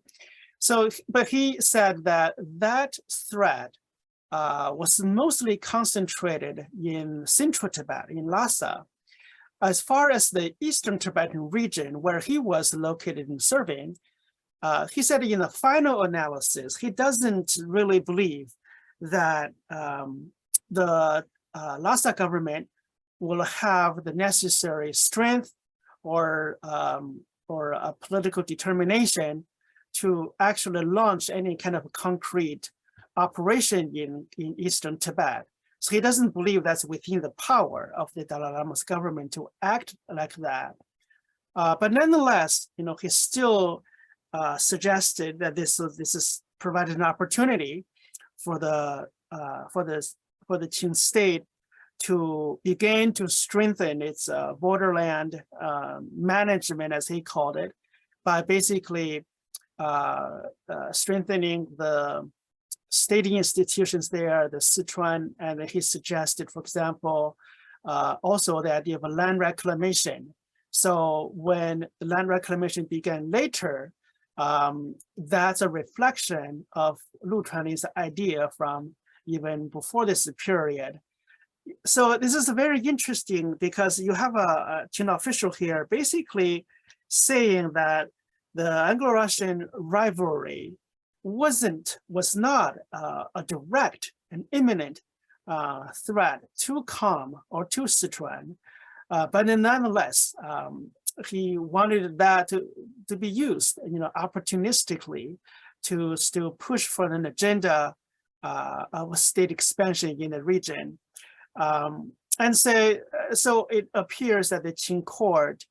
So, but he said that that threat was mostly concentrated in central Tibet, in Lhasa. As far as the Eastern Tibetan region, where he was located and serving, he said in the final analysis, he doesn't really believe that the Lhasa government will have the necessary strength or a political determination to actually launch any kind of concrete operation in Eastern Tibet. So he doesn't believe that's within the power of the Dalai Lama's government to act like that. But nonetheless, he still suggested that this is provided an opportunity for the Qing state to begin to strengthen its borderland management, as he called it, by basically strengthening the state institutions there, the Sichuan, and he suggested, for example, also the idea of a land reclamation. So when the land reclamation began later, that's a reflection of Lu Chuanling's idea from even before this period. So this is very interesting because you have a Qing official here basically saying that the Anglo-Russian rivalry was not a direct and imminent threat to Kham or to Sichuan, but nonetheless, he wanted that to be used, opportunistically to still push for an agenda of state expansion in the region. And so it appears that the Qing court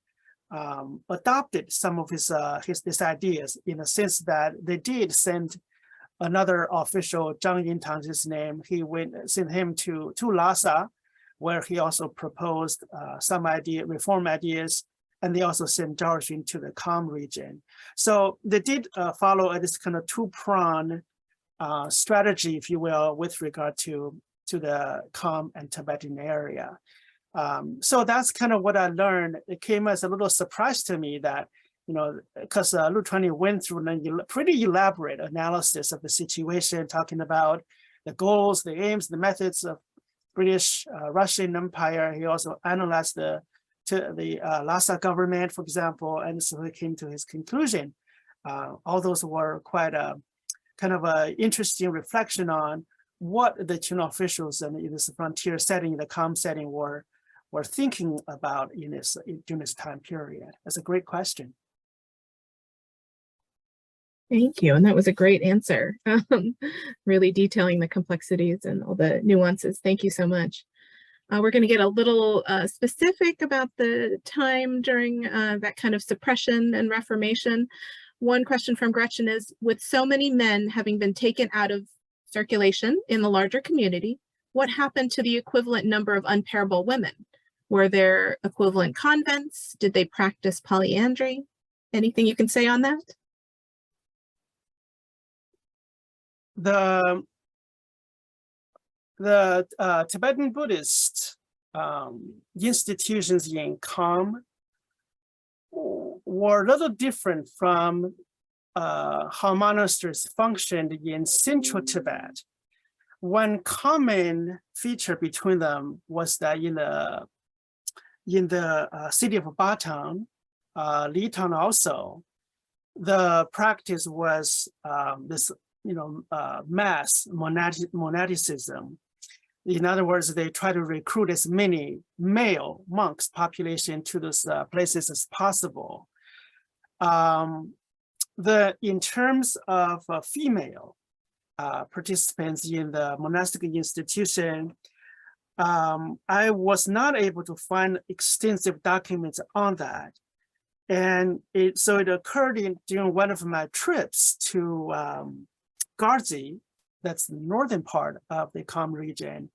adopted some of his ideas in the sense that they did send another official, Zhang Yintang, his name. He sent him to Lhasa, where he also proposed some reform ideas, and they also sent Zhao Erxun to the Kham region. So they did follow this kind of two-pronged strategy, if you will, with regard to the Kham and Tibetan area. So that's kind of what I learned. It came as a little surprise to me that, because Lu Chuanling went through a pretty elaborate analysis of the situation, talking about the goals, the aims, the methods of British Russian Empire. He also analyzed the Lhasa government, for example, and so he came to his conclusion. All those were quite a kind of an interesting reflection on what the Qing officials in this frontier setting, the Kham setting, were thinking about during this time period. That's a great question. Thank you, and that was a great answer. Really detailing the complexities and all the nuances. Thank you so much. We're going to get a little specific about the time during that kind of suppression and reformation. One question from Gretchen is, with so many men having been taken out of circulation in the larger community, what happened to the equivalent number of unparable women? Were there equivalent convents? Did they practice polyandry? Anything you can say on that? The Tibetan Buddhist institutions in Kham were a little different from how monasteries functioned in central Tibet. One common feature between them was that in the city of Batang, Litang also, the practice was this mass monadicism. In other words, they try to recruit as many male monks population to those places as possible. In terms of female participants in the monastic institution, I was not able to find extensive documents on that. And so it occurred during one of my trips to Garzi, that's the northern part of the Kham region,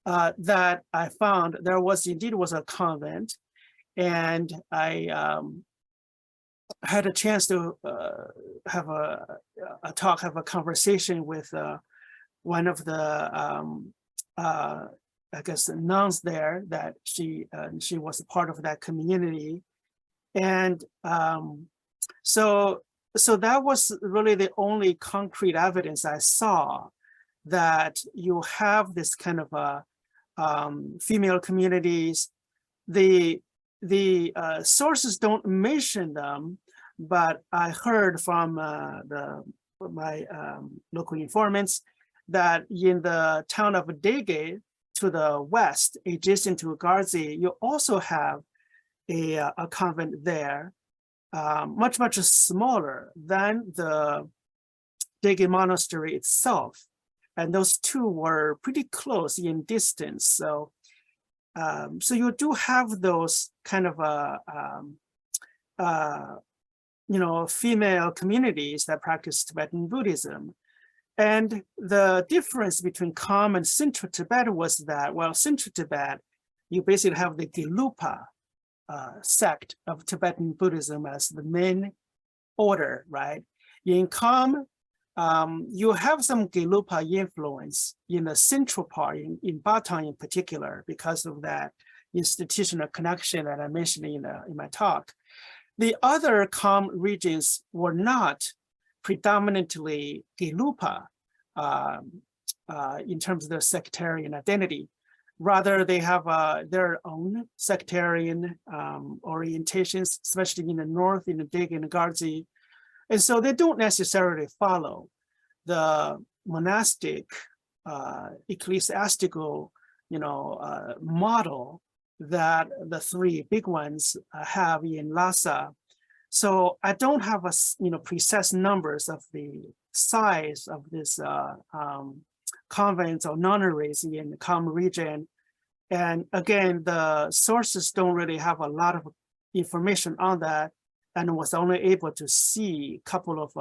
that I found there was indeed a convent. And I had a chance to have a conversation with one of the I guess the nuns there, that she was a part of that community. And so that was really the only concrete evidence I saw that you have this kind of female communities. The sources don't mention them, but I heard from my local informants that in the town of Dege to the west, adjacent to Garzi, you also have a convent there, much smaller than the Dege monastery itself. And those two were pretty close in distance. So you do have those kind of female communities that practice Tibetan Buddhism. And the difference between Kham and Central Tibet was that, well, Central Tibet, you basically have the Gelugpa sect of Tibetan Buddhism as the main order, right? In Kham, you have some Gelugpa influence in the central part, in Baton in particular, because of that institutional connection that I mentioned in my talk. The other Kham regions were not predominantly Gelugpa in terms of their sectarian identity. Rather, they have their own sectarian orientations, especially in the north, in the Dege and the Garzi. And so they don't necessarily follow the monastic, ecclesiastical, model that the three big ones have in Lhasa. So I don't have precise numbers of the size of this convents or nunneries in the Kham region. And again, the sources don't really have a lot of information on that, and was only able to see a couple of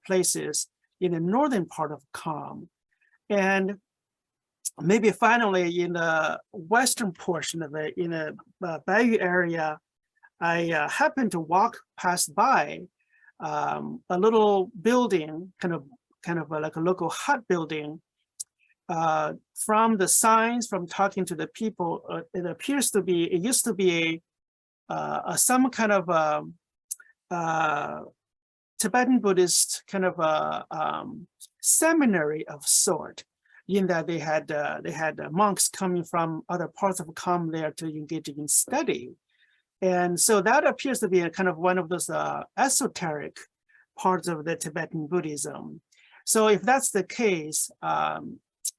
places in the northern part of Kham. And maybe finally in the western portion of it, in the Bayou area, I happened to walk past by a little building, kind of like a local hut building. From the signs, from talking to the people, it used to be some kind of Tibetan Buddhist kind of a seminary of sort, in that they had monks coming from other parts of Kham there to engage in study. And so that appears to be a kind of one of those esoteric parts of the Tibetan Buddhism. So if that's the case,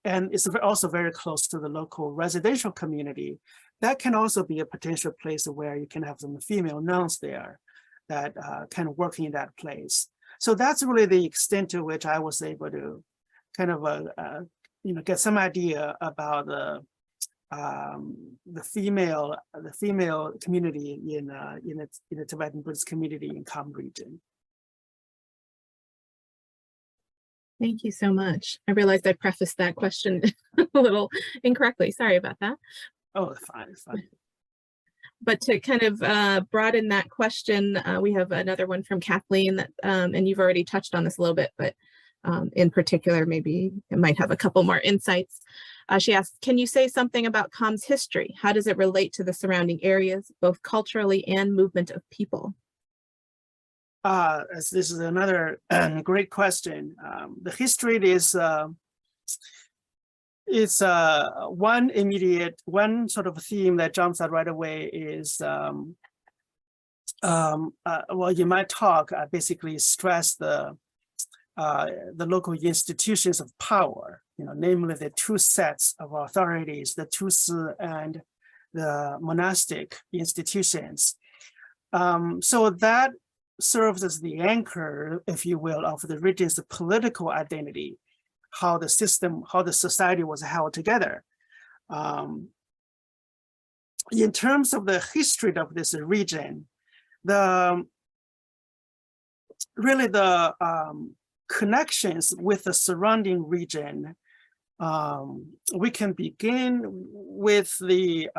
and it's also very close to the local residential community, that can also be a potential place where you can have some female nuns there that kind of working in that place. So that's really the extent to which I was able to kind of get some idea about the female community in the Tibetan Buddhist community in Kham region. Thank you so much. I realized I prefaced that question a little incorrectly. Sorry about that. Oh, it's fine. But to kind of broaden that question, we have another one from Kathleen, that, and you've already touched on this a little bit, but in particular, maybe it might have a couple more insights. She asks, can you say something about Kham's history? How does it relate to the surrounding areas, both culturally and movement of people? This is another great question. The history is one sort of theme that jumps out right away is, well, in my talk, I basically stress the local institutions of power, namely the two sets of authorities, the Tusi and the monastic institutions. So that serves as the anchor, if you will, of the region's political identity, how the society was held together. In terms of the history of this region, the connections with the surrounding region, we can begin with the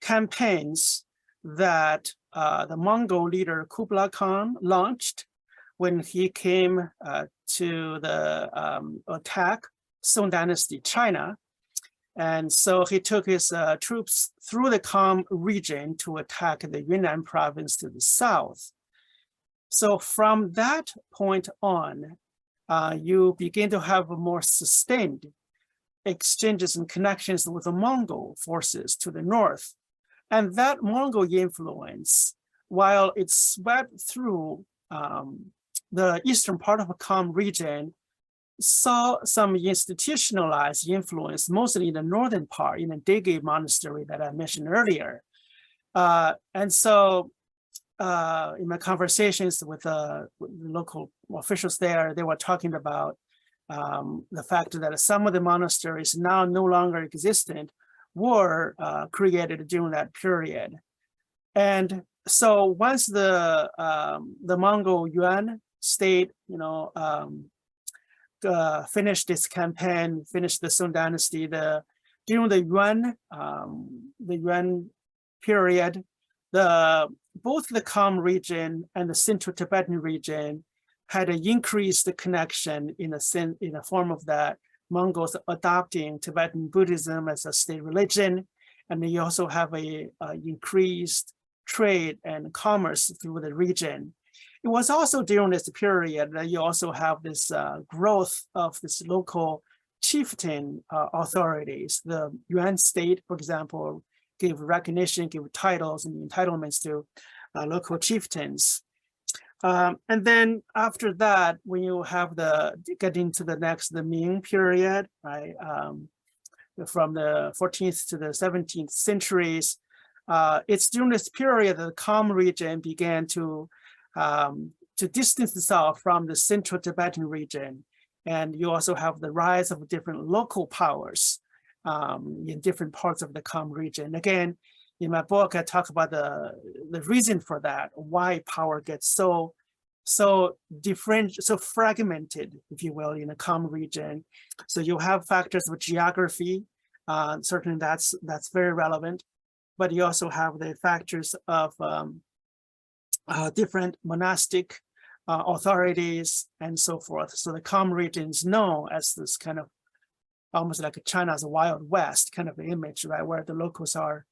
campaigns that the Mongol leader Kublai Khan launched when he came to the attack Song Dynasty China. And so he took his troops through the Kham region to attack the Yunnan province to the south. So from that point on, you begin to have more sustained exchanges and connections with the Mongol forces to the north. And that Mongol influence, while it swept through the eastern part of the Kham region, saw some institutionalized influence, mostly in the northern part, in the Dege monastery that I mentioned earlier. And so in my conversations with the local officials there, they were talking about the fact that some of the monasteries now no longer existent were created during that period. And so once the Mongol Yuan state, finished its campaign, finished the Song Dynasty, during the Yuan period, both the Kham region and the Central Tibetan region had an increased connection in the form of that Mongols adopting Tibetan Buddhism as a state religion, and you also have a increased trade and commerce through the region. It was also during this period that you also have this growth of this local chieftain authorities. The Yuan state, for example, gave recognition, gave titles and entitlements to local chieftains. And then after that, when you have get into the Ming period, right, from the 14th to the 17th centuries, it's during this period that the Kham region began to distance itself from the Central Tibetan region. And you also have the rise of different local powers in different parts of the Kham region. Again, in my book, I talk about the reason for that, why power gets so different, so fragmented, if you will, in the Kham region. So you have factors of geography, certainly that's very relevant, but you also have the factors of different monastic authorities and so forth. So the Kham region is known as this kind of almost like China's Wild West kind of image, right, where the locals are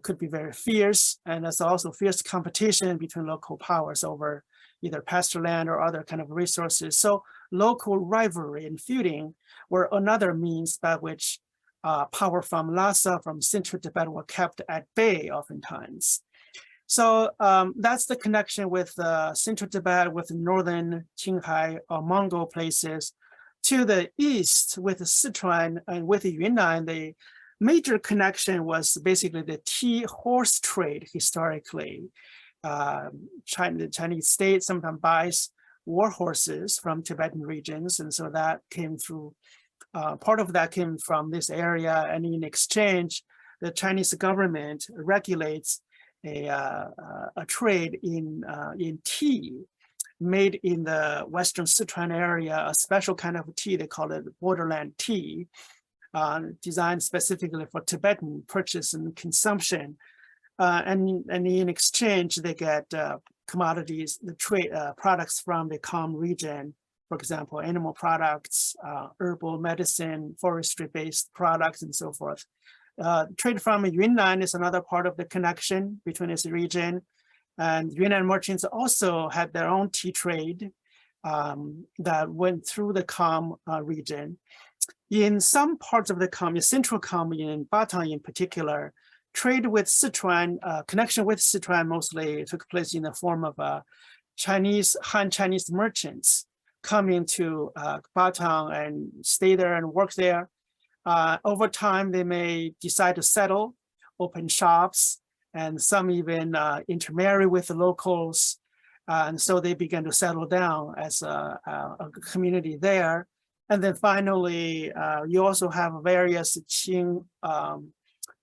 could be very fierce, and there's also fierce competition between local powers over either pasture land or other kind of resources. So local rivalry and feuding were another means by which power from Lhasa, from Central Tibet, were kept at bay oftentimes. So that's the connection with Central Tibet, with northern Qinghai or Mongol places. To the east, with Sichuan and with Yunnan, the major connection was basically the tea horse trade historically. The Chinese state sometimes buys war horses from Tibetan regions, and so that came through, part of that came from this area, and in exchange, the Chinese government regulates a trade in tea made in the Western Sichuan area, a special kind of tea, they call it Borderlands tea, designed specifically for Tibetan purchase and consumption. And in exchange, they get commodities, the trade products from the Kham region, for example, animal products, herbal medicine, forestry-based products, and so forth. Trade from Yunnan is another part of the connection between this region. And Yunnan merchants also had their own tea trade that went through the Kham region. In some parts of the Kham, in central Kham, in Batang in particular, trade with Sichuan, connection with Sichuan mostly took place in the form of Han Chinese merchants coming to Batam and stay there and work there. Over time, they may decide to settle, open shops, and some even intermarry with the locals. And so they began to settle down as a community there. And then finally, you also have various Qing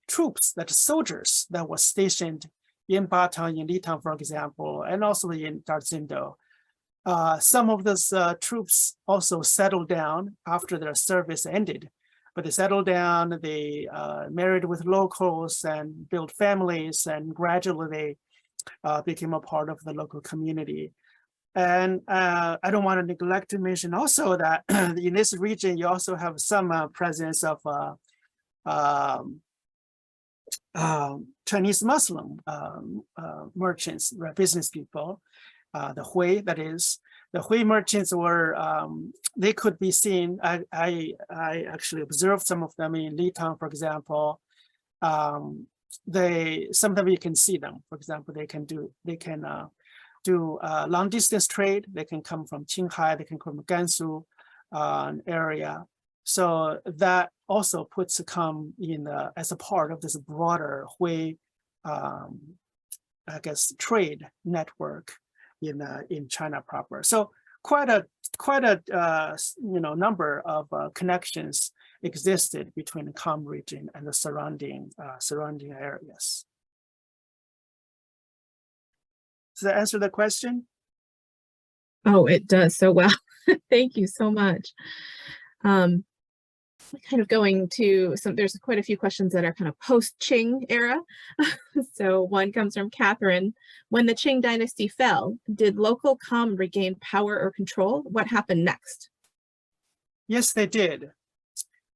troops, that soldiers that were stationed in Batam, in Litang, for example, and also in Darzindo. Some of those troops also settled down after their service ended, but they settled down, they married with locals and built families, and gradually they became a part of the local community. And I don't want to neglect to mention also that in this region, you also have some presence of Chinese Muslim merchants, business people, the Hui, that is. The Hui merchants were, they could be seen, I actually observed some of them in Litang, for example. Sometimes you can see them. For example, they can do long distance trade. They can come from Qinghai, they can come from Gansu area. So that also puts Kham in as a part of this broader Hui, I guess, trade network in China proper. So quite a number of connections existed between the Kham region and the surrounding areas. Does that answer the question? Oh, it does so well. Thank you so much. Kind of going to there's quite a few questions that are kind of post-Qing era. So one comes from Catherine. When the Qing dynasty fell, did local Kham regain power or control? What happened next? Yes, they did.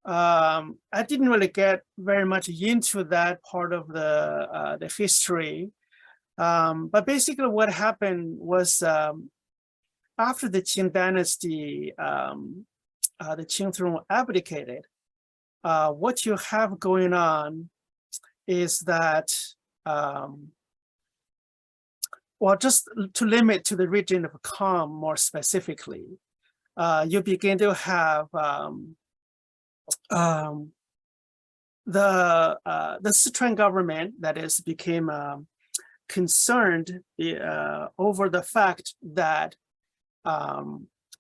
I didn't really get very much into that part of the history. But basically what happened was after the Qing dynasty, the Qing throne abdicated, what you have going on is that, well, just to limit to the region of Kham more specifically, you begin to have the Sichuan government, that is, became concerned over the fact that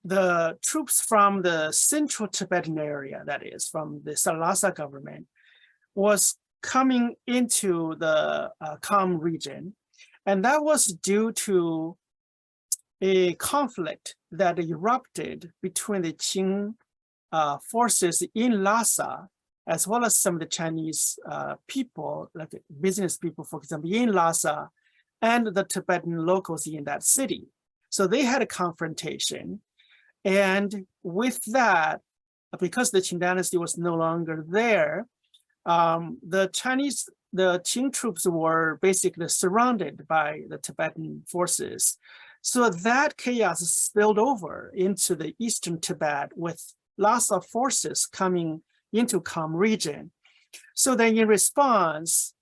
the troops from the central Tibetan area, that is, from the Lhasa government, was coming into the Kham region. And that was due to a conflict that erupted between the Qing forces in Lhasa, as well as some of the Chinese people, like business people, for example, in Lhasa, and the Tibetan locals in that city. So they had a confrontation. And with that, because the Qing dynasty was no longer there, the Qing troops were basically surrounded by the Tibetan forces. So that chaos spilled over into the Eastern Tibet with lots of forces coming into Kham region. So then in response,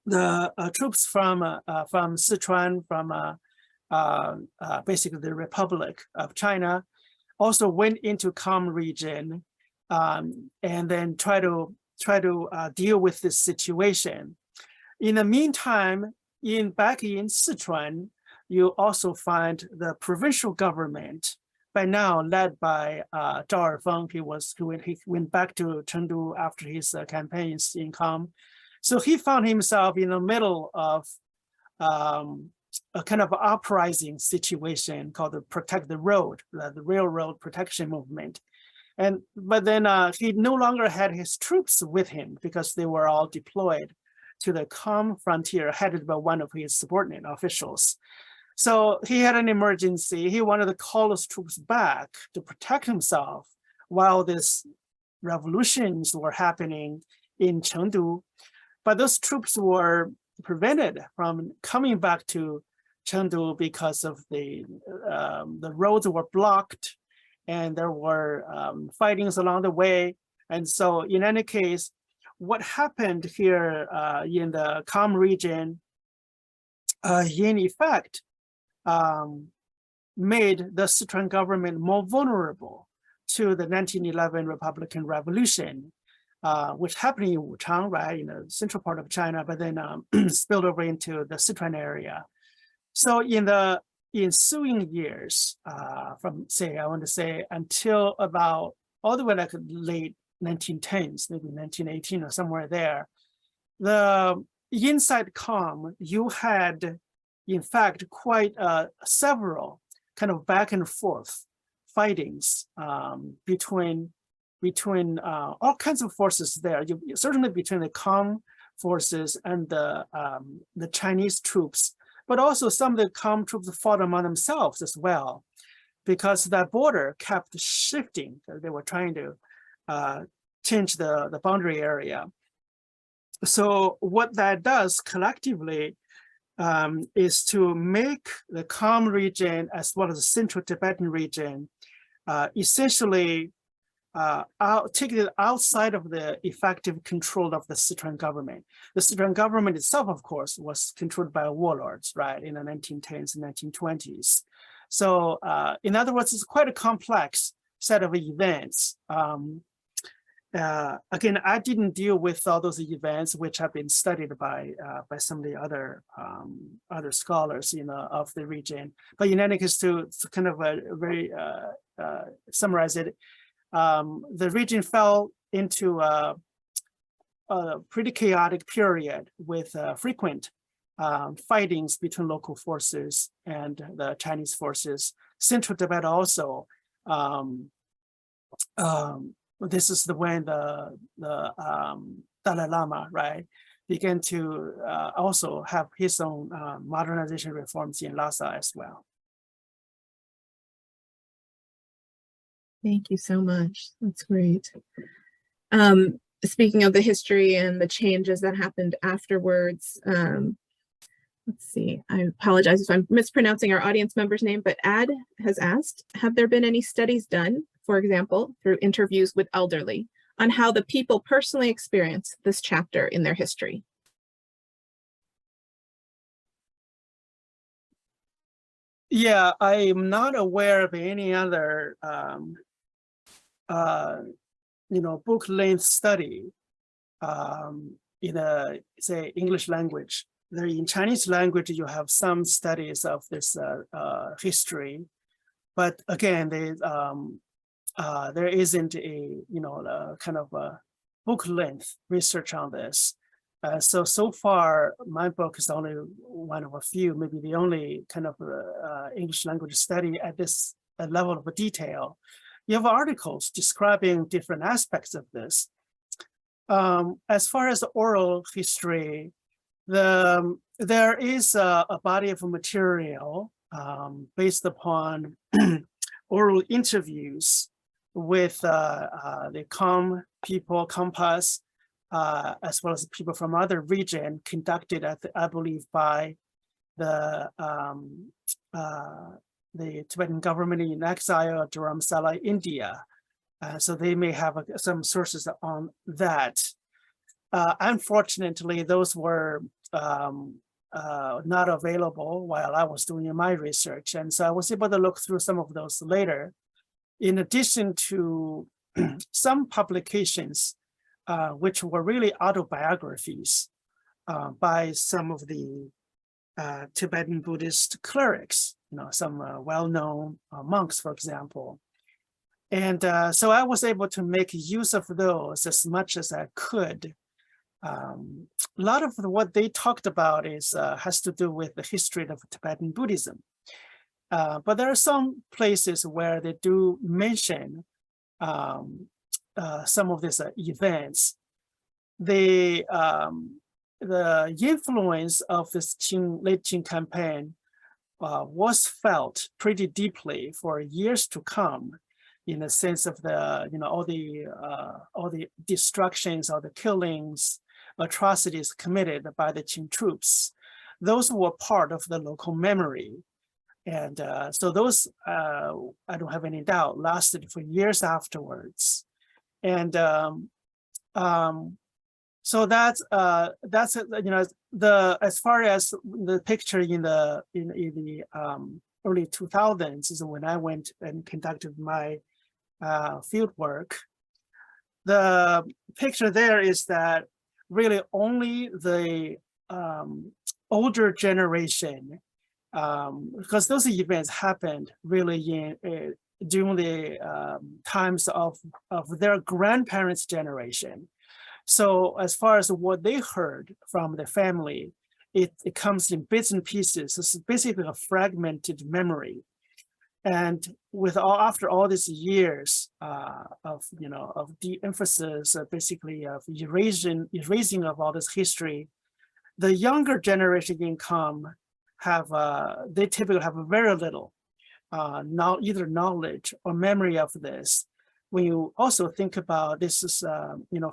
the troops from Sichuan, from basically the Republic of China, also went into Kham region and then try to deal with this situation. In the meantime, back in Sichuan, you also find the provincial government, by now led by Zhao Erfeng. He went back to Chengdu after his campaigns in Kham. So he found himself in the middle of a kind of uprising situation called the Protect the Road, the railroad protection movement. But then he no longer had his troops with him because they were all deployed to the Kham frontier, headed by one of his subordinate officials. So he had an emergency. He wanted to call his troops back to protect himself while these revolutions were happening in Chengdu. But those troops were prevented from coming back to Chengdu because of the roads were blocked and there were fightings along the way. And so in any case, what happened here in the Kham region, in effect, made the Sichuan government more vulnerable to the 1911 Republican Revolution, which happened in Wuchang, right, in the central part of China, but then spilled over into the Sichuan area. So in the ensuing years, from say, I want to say until about all the way like late 1910s, maybe 1918 or somewhere there, the inside COM, you had, in fact, quite several kind of back and forth fightings between all kinds of forces there. Certainly between the COM forces and the Chinese troops, but also some of the COM troops fought among themselves as well, because that border kept shifting. They were trying to change the boundary area. So what that does collectively is to make the COM region as well as the Central Tibetan region essentially take it outside of the effective control of the Sichuan government. The Sichuan government itself, of course, was controlled by warlords, right, in the 1910s and 1920s. So in other words, it's quite a complex set of events. Again, I didn't deal with all those events which have been studied by some of the other scholars, of the region. But in any case, to kind of very summarize it, the region fell into a pretty chaotic period with frequent fightings between local forces and the Chinese forces. Central Tibet also. This is when the Dalai Lama, right, began to also have his own modernization reforms in Lhasa as well. Thank you so much. That's great. Speaking of the history and the changes that happened afterwards, let's see, I apologize if I'm mispronouncing our audience member's name, but Ad has asked, have there been any studies done, for example, through interviews with elderly, on how the people personally experience this chapter in their history? Yeah, I am not aware of any other, book-length study in a, say, English language. There in Chinese language, you have some studies of this history, but again, there isn't a kind of a book-length research on this. So far, my book is only one of a few, maybe the only kind of English language study at this level of detail. You have articles describing different aspects of this. As far as oral history, there is a body of material based upon oral interviews with the COM people, COMPAS, as well as people from other region, conducted at I believe by the Tibetan government in exile, Dharamsala, India. So they may have some sources on that. Unfortunately, those were not available while I was doing my research. And so I was able to look through some of those later, in addition to some publications which were really autobiographies by some of the Tibetan Buddhist clerics, some well-known monks, for example. And so I was able to make use of those as much as I could. A lot of what they talked about has to do with the history of Tibetan Buddhism. But there are some places where they do mention some of these events. The influence of this late Qing campaign was felt pretty deeply for years to come, in the sense of the all the destructions, all the killings, atrocities committed by the Qing troops. Those were part of the local memory. And so those, I don't have any doubt, lasted for years afterwards. And so that's as far as the picture in the early 2000s is when I went and conducted my field work. The picture there is that really only the older generation, because those events happened really in during the times of their grandparents' generation. So as far as what they heard from the family, it comes in bits and pieces. It's basically a fragmented memory. And after all these years of de-emphasis, basically of erasing of all this history, the younger generation income they typically have very little either knowledge or memory of this. When you also think about this is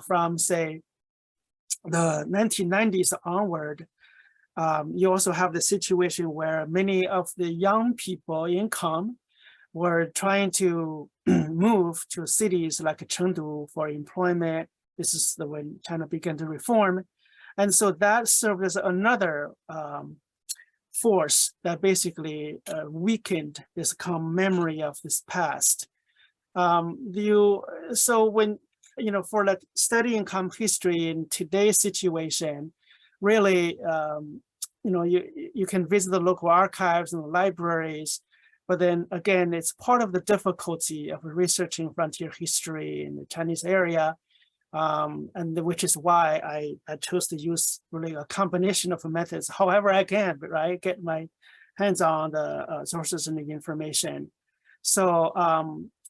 from say the 1990s onward, you also have the situation where many of the young people income were trying to move to cities like Chengdu for employment. This is when China began to reform. And so that served as another force that basically weakened this common memory of this past. So when, for like studying common history in today's situation, really, you can visit the local archives and the libraries, but then again, it's part of the difficulty of researching frontier history in the Chinese area, and which is why I chose to use really a combination of methods, however I can, right, get my hands on the sources and the information. So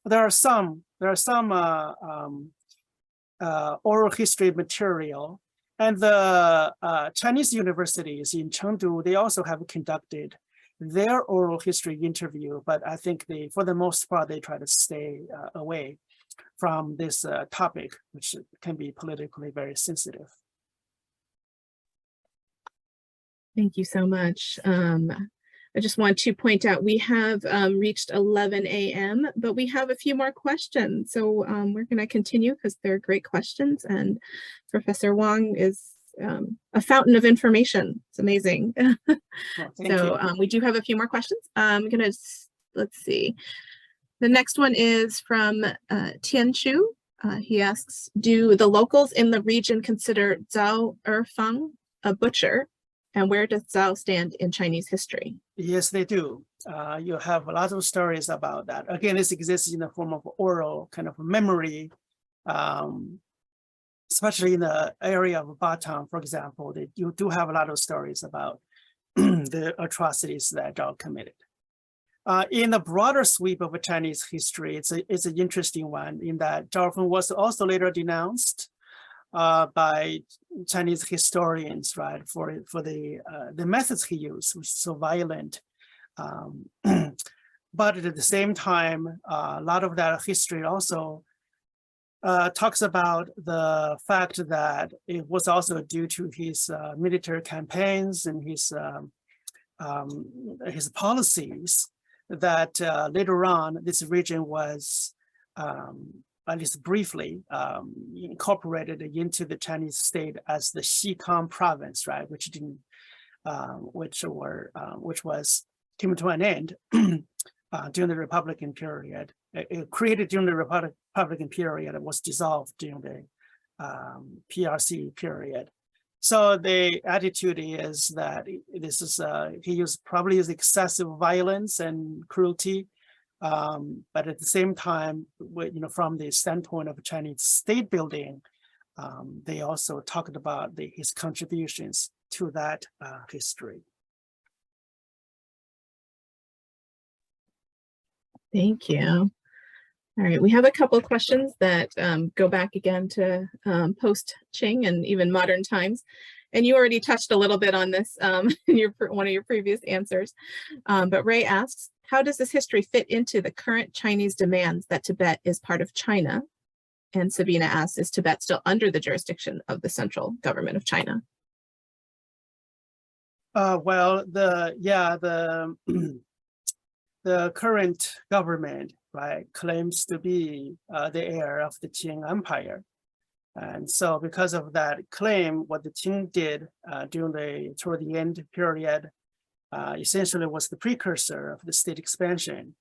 there are some oral history material, and the Chinese universities in Chengdu, they also have conducted their oral history interview, but I think for the most part, they try to stay away from this topic, which can be politically very sensitive. Thank you so much. I just want to point out we have reached 11 a.m., but we have a few more questions. So we're going to continue because they're great questions, and Professor Wang is a fountain of information. It's amazing. Well, we do have a few more questions. I'm going to, let's see. The next one is from Tian Chu. He asks, do the locals in the region consider Zhao Erfang a butcher? And where does Zhao stand in Chinese history? Yes, they do. You have a lot of stories about that. Again, this exists in the form of oral kind of memory, especially in the area of Batam, for example. You do have a lot of stories about the atrocities that Zhao committed. In the broader sweep of Chinese history, it's an interesting one in that Zhao Erfang was also later denounced by Chinese historians, right, for the methods he used, which is so violent. But at the same time, a lot of that history also talks about the fact that it was also due to his military campaigns and his policies that later on this region was at least briefly incorporated into the Chinese state as the Sichuan province, right, which was came to an end during the Republican period. It created during the Republican period. It was dissolved during the PRC period. So the attitude is that this is he probably used excessive violence and cruelty. But at the same time, from the standpoint of Chinese state building, they also talked about his contributions to that history. Thank you. All right, we have a couple of questions that go back again to post-Qing and even modern times. And you already touched a little bit on this in one of your previous answers. But Ray asks, how does this history fit into the current Chinese demands that Tibet is part of China? And Sabina asks, is Tibet still under the jurisdiction of the central government of China? Well, the current government, right, claims to be the heir of the Qing Empire. And so because of that claim, what the Qing did toward the end period, essentially was the precursor of the state expansion.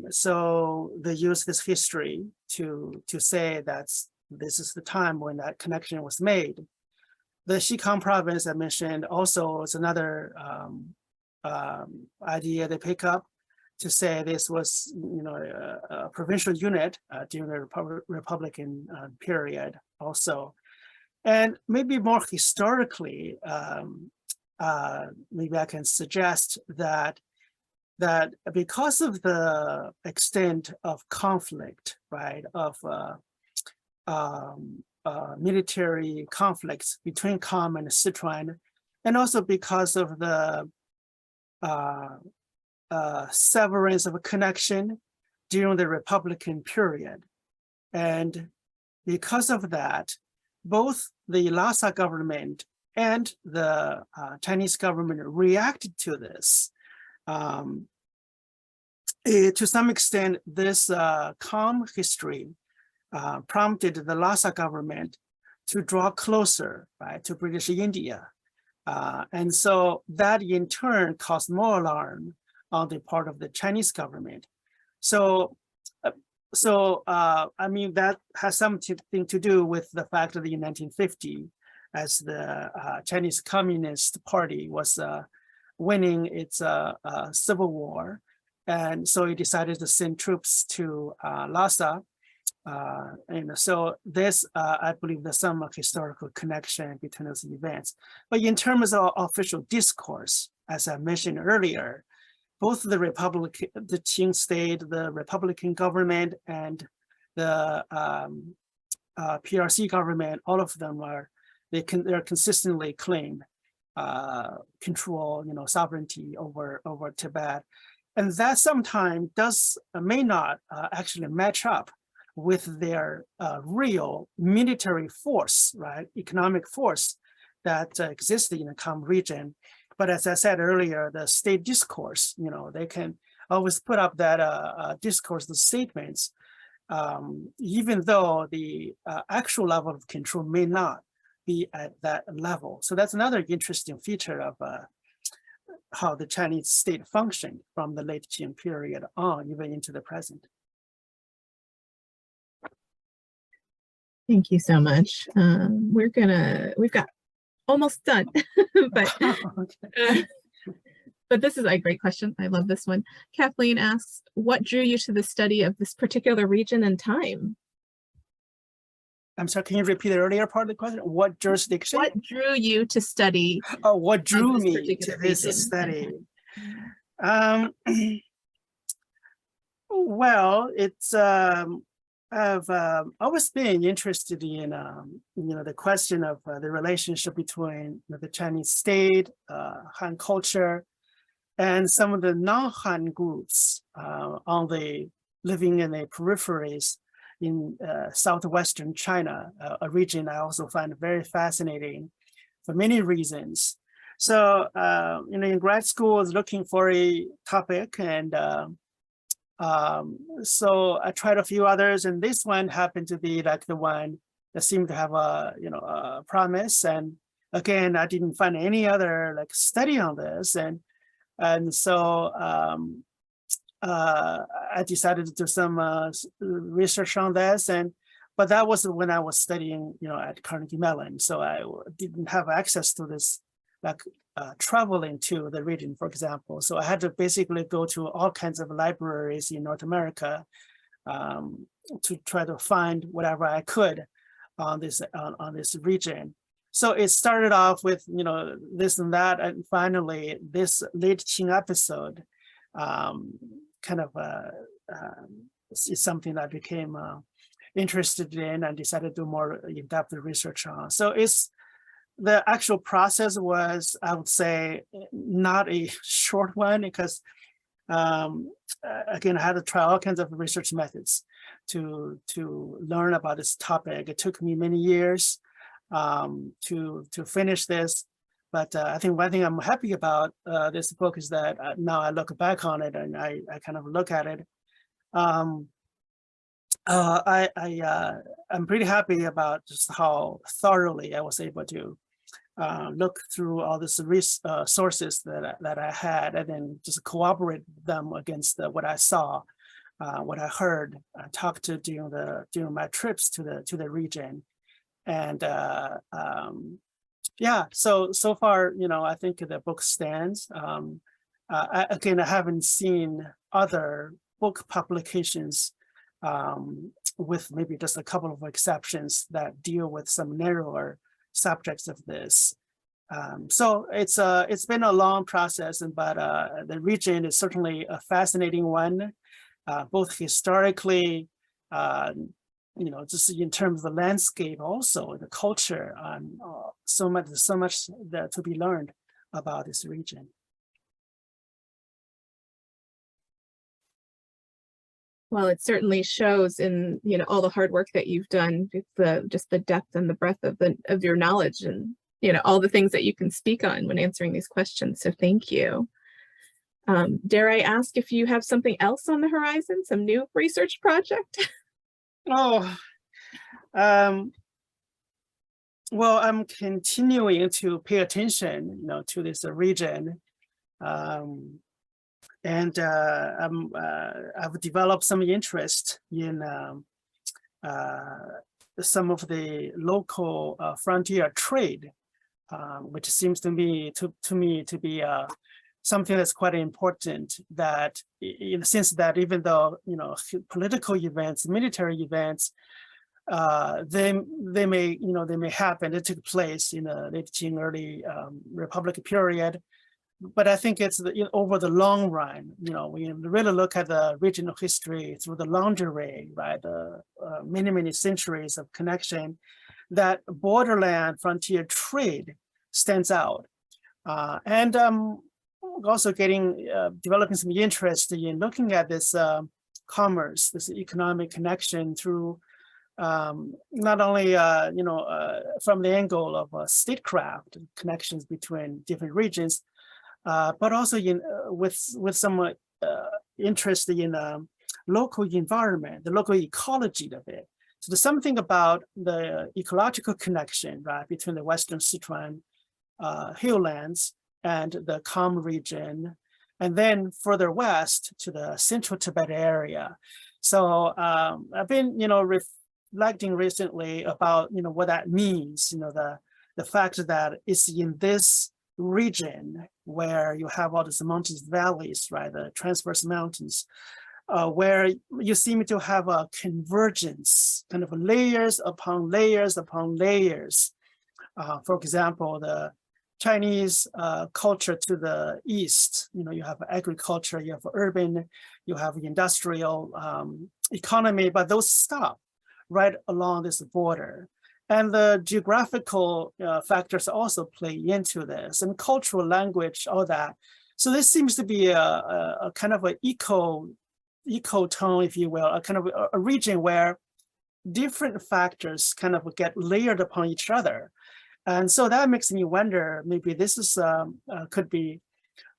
So they use this history to say that this is the time when that connection was made. The Sichuan province I mentioned also is another idea they pick up to say this was, a provincial unit during the Republican period also. And maybe more historically, maybe I can suggest that because of the extent of conflict, right, of military conflicts between Kham and Sichuan, and also because of the severance of a connection during the Republican period. And because of that, both the Lhasa government and the Chinese government reacted to this. To some extent, this Kham history prompted the Lhasa government to draw closer, right, to British India. And so that in turn caused more alarm on the part of the Chinese government. So I mean, that has something to do with the fact that in 1950, as the Chinese Communist Party was winning its civil war, and so he decided to send troops to Lhasa. And so this, I believe there's some historical connection between those events. But in terms of official discourse, as I mentioned earlier, both the Qing state, the Republican government, and the PRC government, all of them they're consistently claim control, sovereignty over Tibet, and that sometimes may not actually match up with their real military force, right, economic force that existed in the Kham region. But as I said earlier, the state discourse, they can always put up that discourse, the statements, even though the actual level of control may not be at that level. So that's another interesting feature of how the Chinese state functioned from the late Qing period on, even into the present. Thank you so much. We've got almost done, but but this is a great question. I love this one. Kathleen asks, what drew you to the study of this particular region and time? I'm sorry, can you repeat the earlier part of the question? What jurisdiction? What drew you to study? Oh, what drew me to this study? Well, it's I've always been interested in the question of the relationship between the Chinese state, Han culture, and some of the non-Han groups living in the peripheries in southwestern China, a region I also find very fascinating for many reasons. So in grad school, I was looking for a topic, and so I tried a few others, and this one happened to be like the one that seemed to have a promise. And again, I didn't find any other study on this, and so I decided to do some research on this, but that was when I was studying at Carnegie Mellon, so I didn't have access to this traveling to the region, for example. So I had to basically go to all kinds of libraries in North America to try to find whatever I could on this region. So it started off with this and that, and finally this late Qing episode kind of is something that I became interested in and decided to do more in-depth research on. So the actual process was, I would say, not a short one, because again, I had to try all kinds of research methods to learn about this topic. It took me many years to finish this, but I think one thing I'm happy about this book is that now I look back on it and I kind of look at it. I'm pretty happy about just how thoroughly I was able to look through all these sources that I had, and then just corroborate them against what I saw, what I heard, talked to during my trips to the region, and yeah. So far, I think the book stands. Again, I haven't seen other book publications with maybe just a couple of exceptions that deal with some narrower subjects of this. So it's been a long process, but the region is certainly a fascinating one, both historically, just in terms of the landscape, also the culture, so much that to be learned about this region. Well, it certainly shows in all the hard work that you've done, just the depth and the breadth of your knowledge, and all the things that you can speak on when answering these questions. So thank you. Dare I ask if you have something else on the horizon, some new research project? Oh, well, I'm continuing to pay attention, to this region. And I've developed some interest in some of the local frontier trade, which seems to me to be something that's quite important. That in the sense that even though political events, military events, they may happen. It took place in the late Qing, early Republic period. But I think it's over the long run, we really look at the regional history through the lingerie, right? The many centuries of connection, that borderland frontier trade stands out. And also developing some interest in looking at this commerce, this economic connection through not only from the angle of statecraft connections between different regions, but also with some interest in local environment, the local ecology of it. So there's something about the ecological connection, right, between the Western Sichuan hilllands and the Kham region, and then further west to the Central Tibet area. So I've been, reflecting recently about, what that means. The fact that it's in this region where you have all these mountains, valleys, right, the transverse mountains, where you seem to have a convergence, kind of layers upon layers upon layers. For example, the Chinese culture to the east, you have agriculture, you have urban, you have industrial economy, but those stop right along this border. And the geographical factors also play into this, and cultural language, all that. So this seems to be a kind of an ecotone, if you will, a kind of a region where different factors kind of get layered upon each other. And so that makes me wonder, maybe this is could be,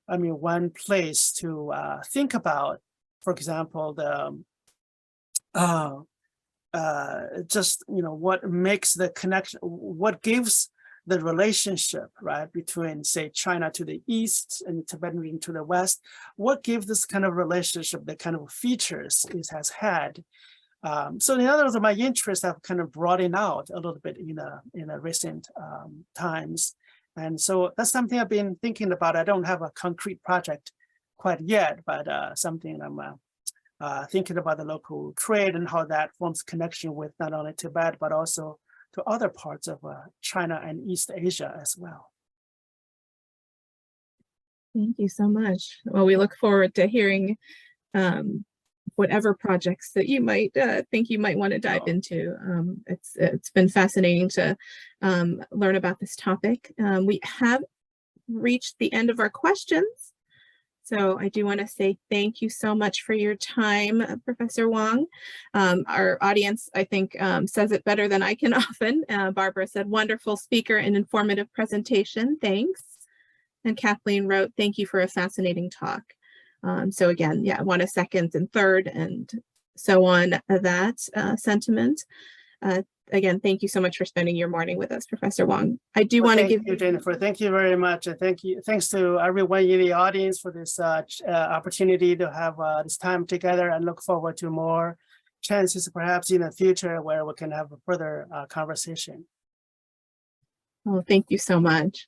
one place to think about, for example, the just what makes the connection, what gives the relationship, right, between, say, China to the east and the Tibetan region to the west, what gives this kind of relationship, the kind of features it has had. So in other words, my interests have kind of broadened out a little bit in the recent times. And so that's something I've been thinking about. I don't have a concrete project quite yet, but something I'm thinking about the local trade and how that forms connection with not only Tibet, but also to other parts of China and East Asia as well. Thank you so much. Well, we look forward to hearing whatever projects that you might think you might want to dive into. It's been fascinating to learn about this topic. We have reached the end of our questions. So I do want to say thank you so much for your time, Professor Wang. Our audience, I think, says it better than I can often. Barbara said, wonderful speaker and informative presentation, thanks. And Kathleen wrote, thank you for a fascinating talk. So again, yeah, I want a second and third and so on that sentiment. again, thank you so much for spending your morning with us, Professor Wang. I do Well, want to thank give you, Jennifer. Thank you very much. And thanks to everyone in the audience for this opportunity to have this time together, and look forward to more chances perhaps in the future where we can have a further conversation. Oh, thank you so much.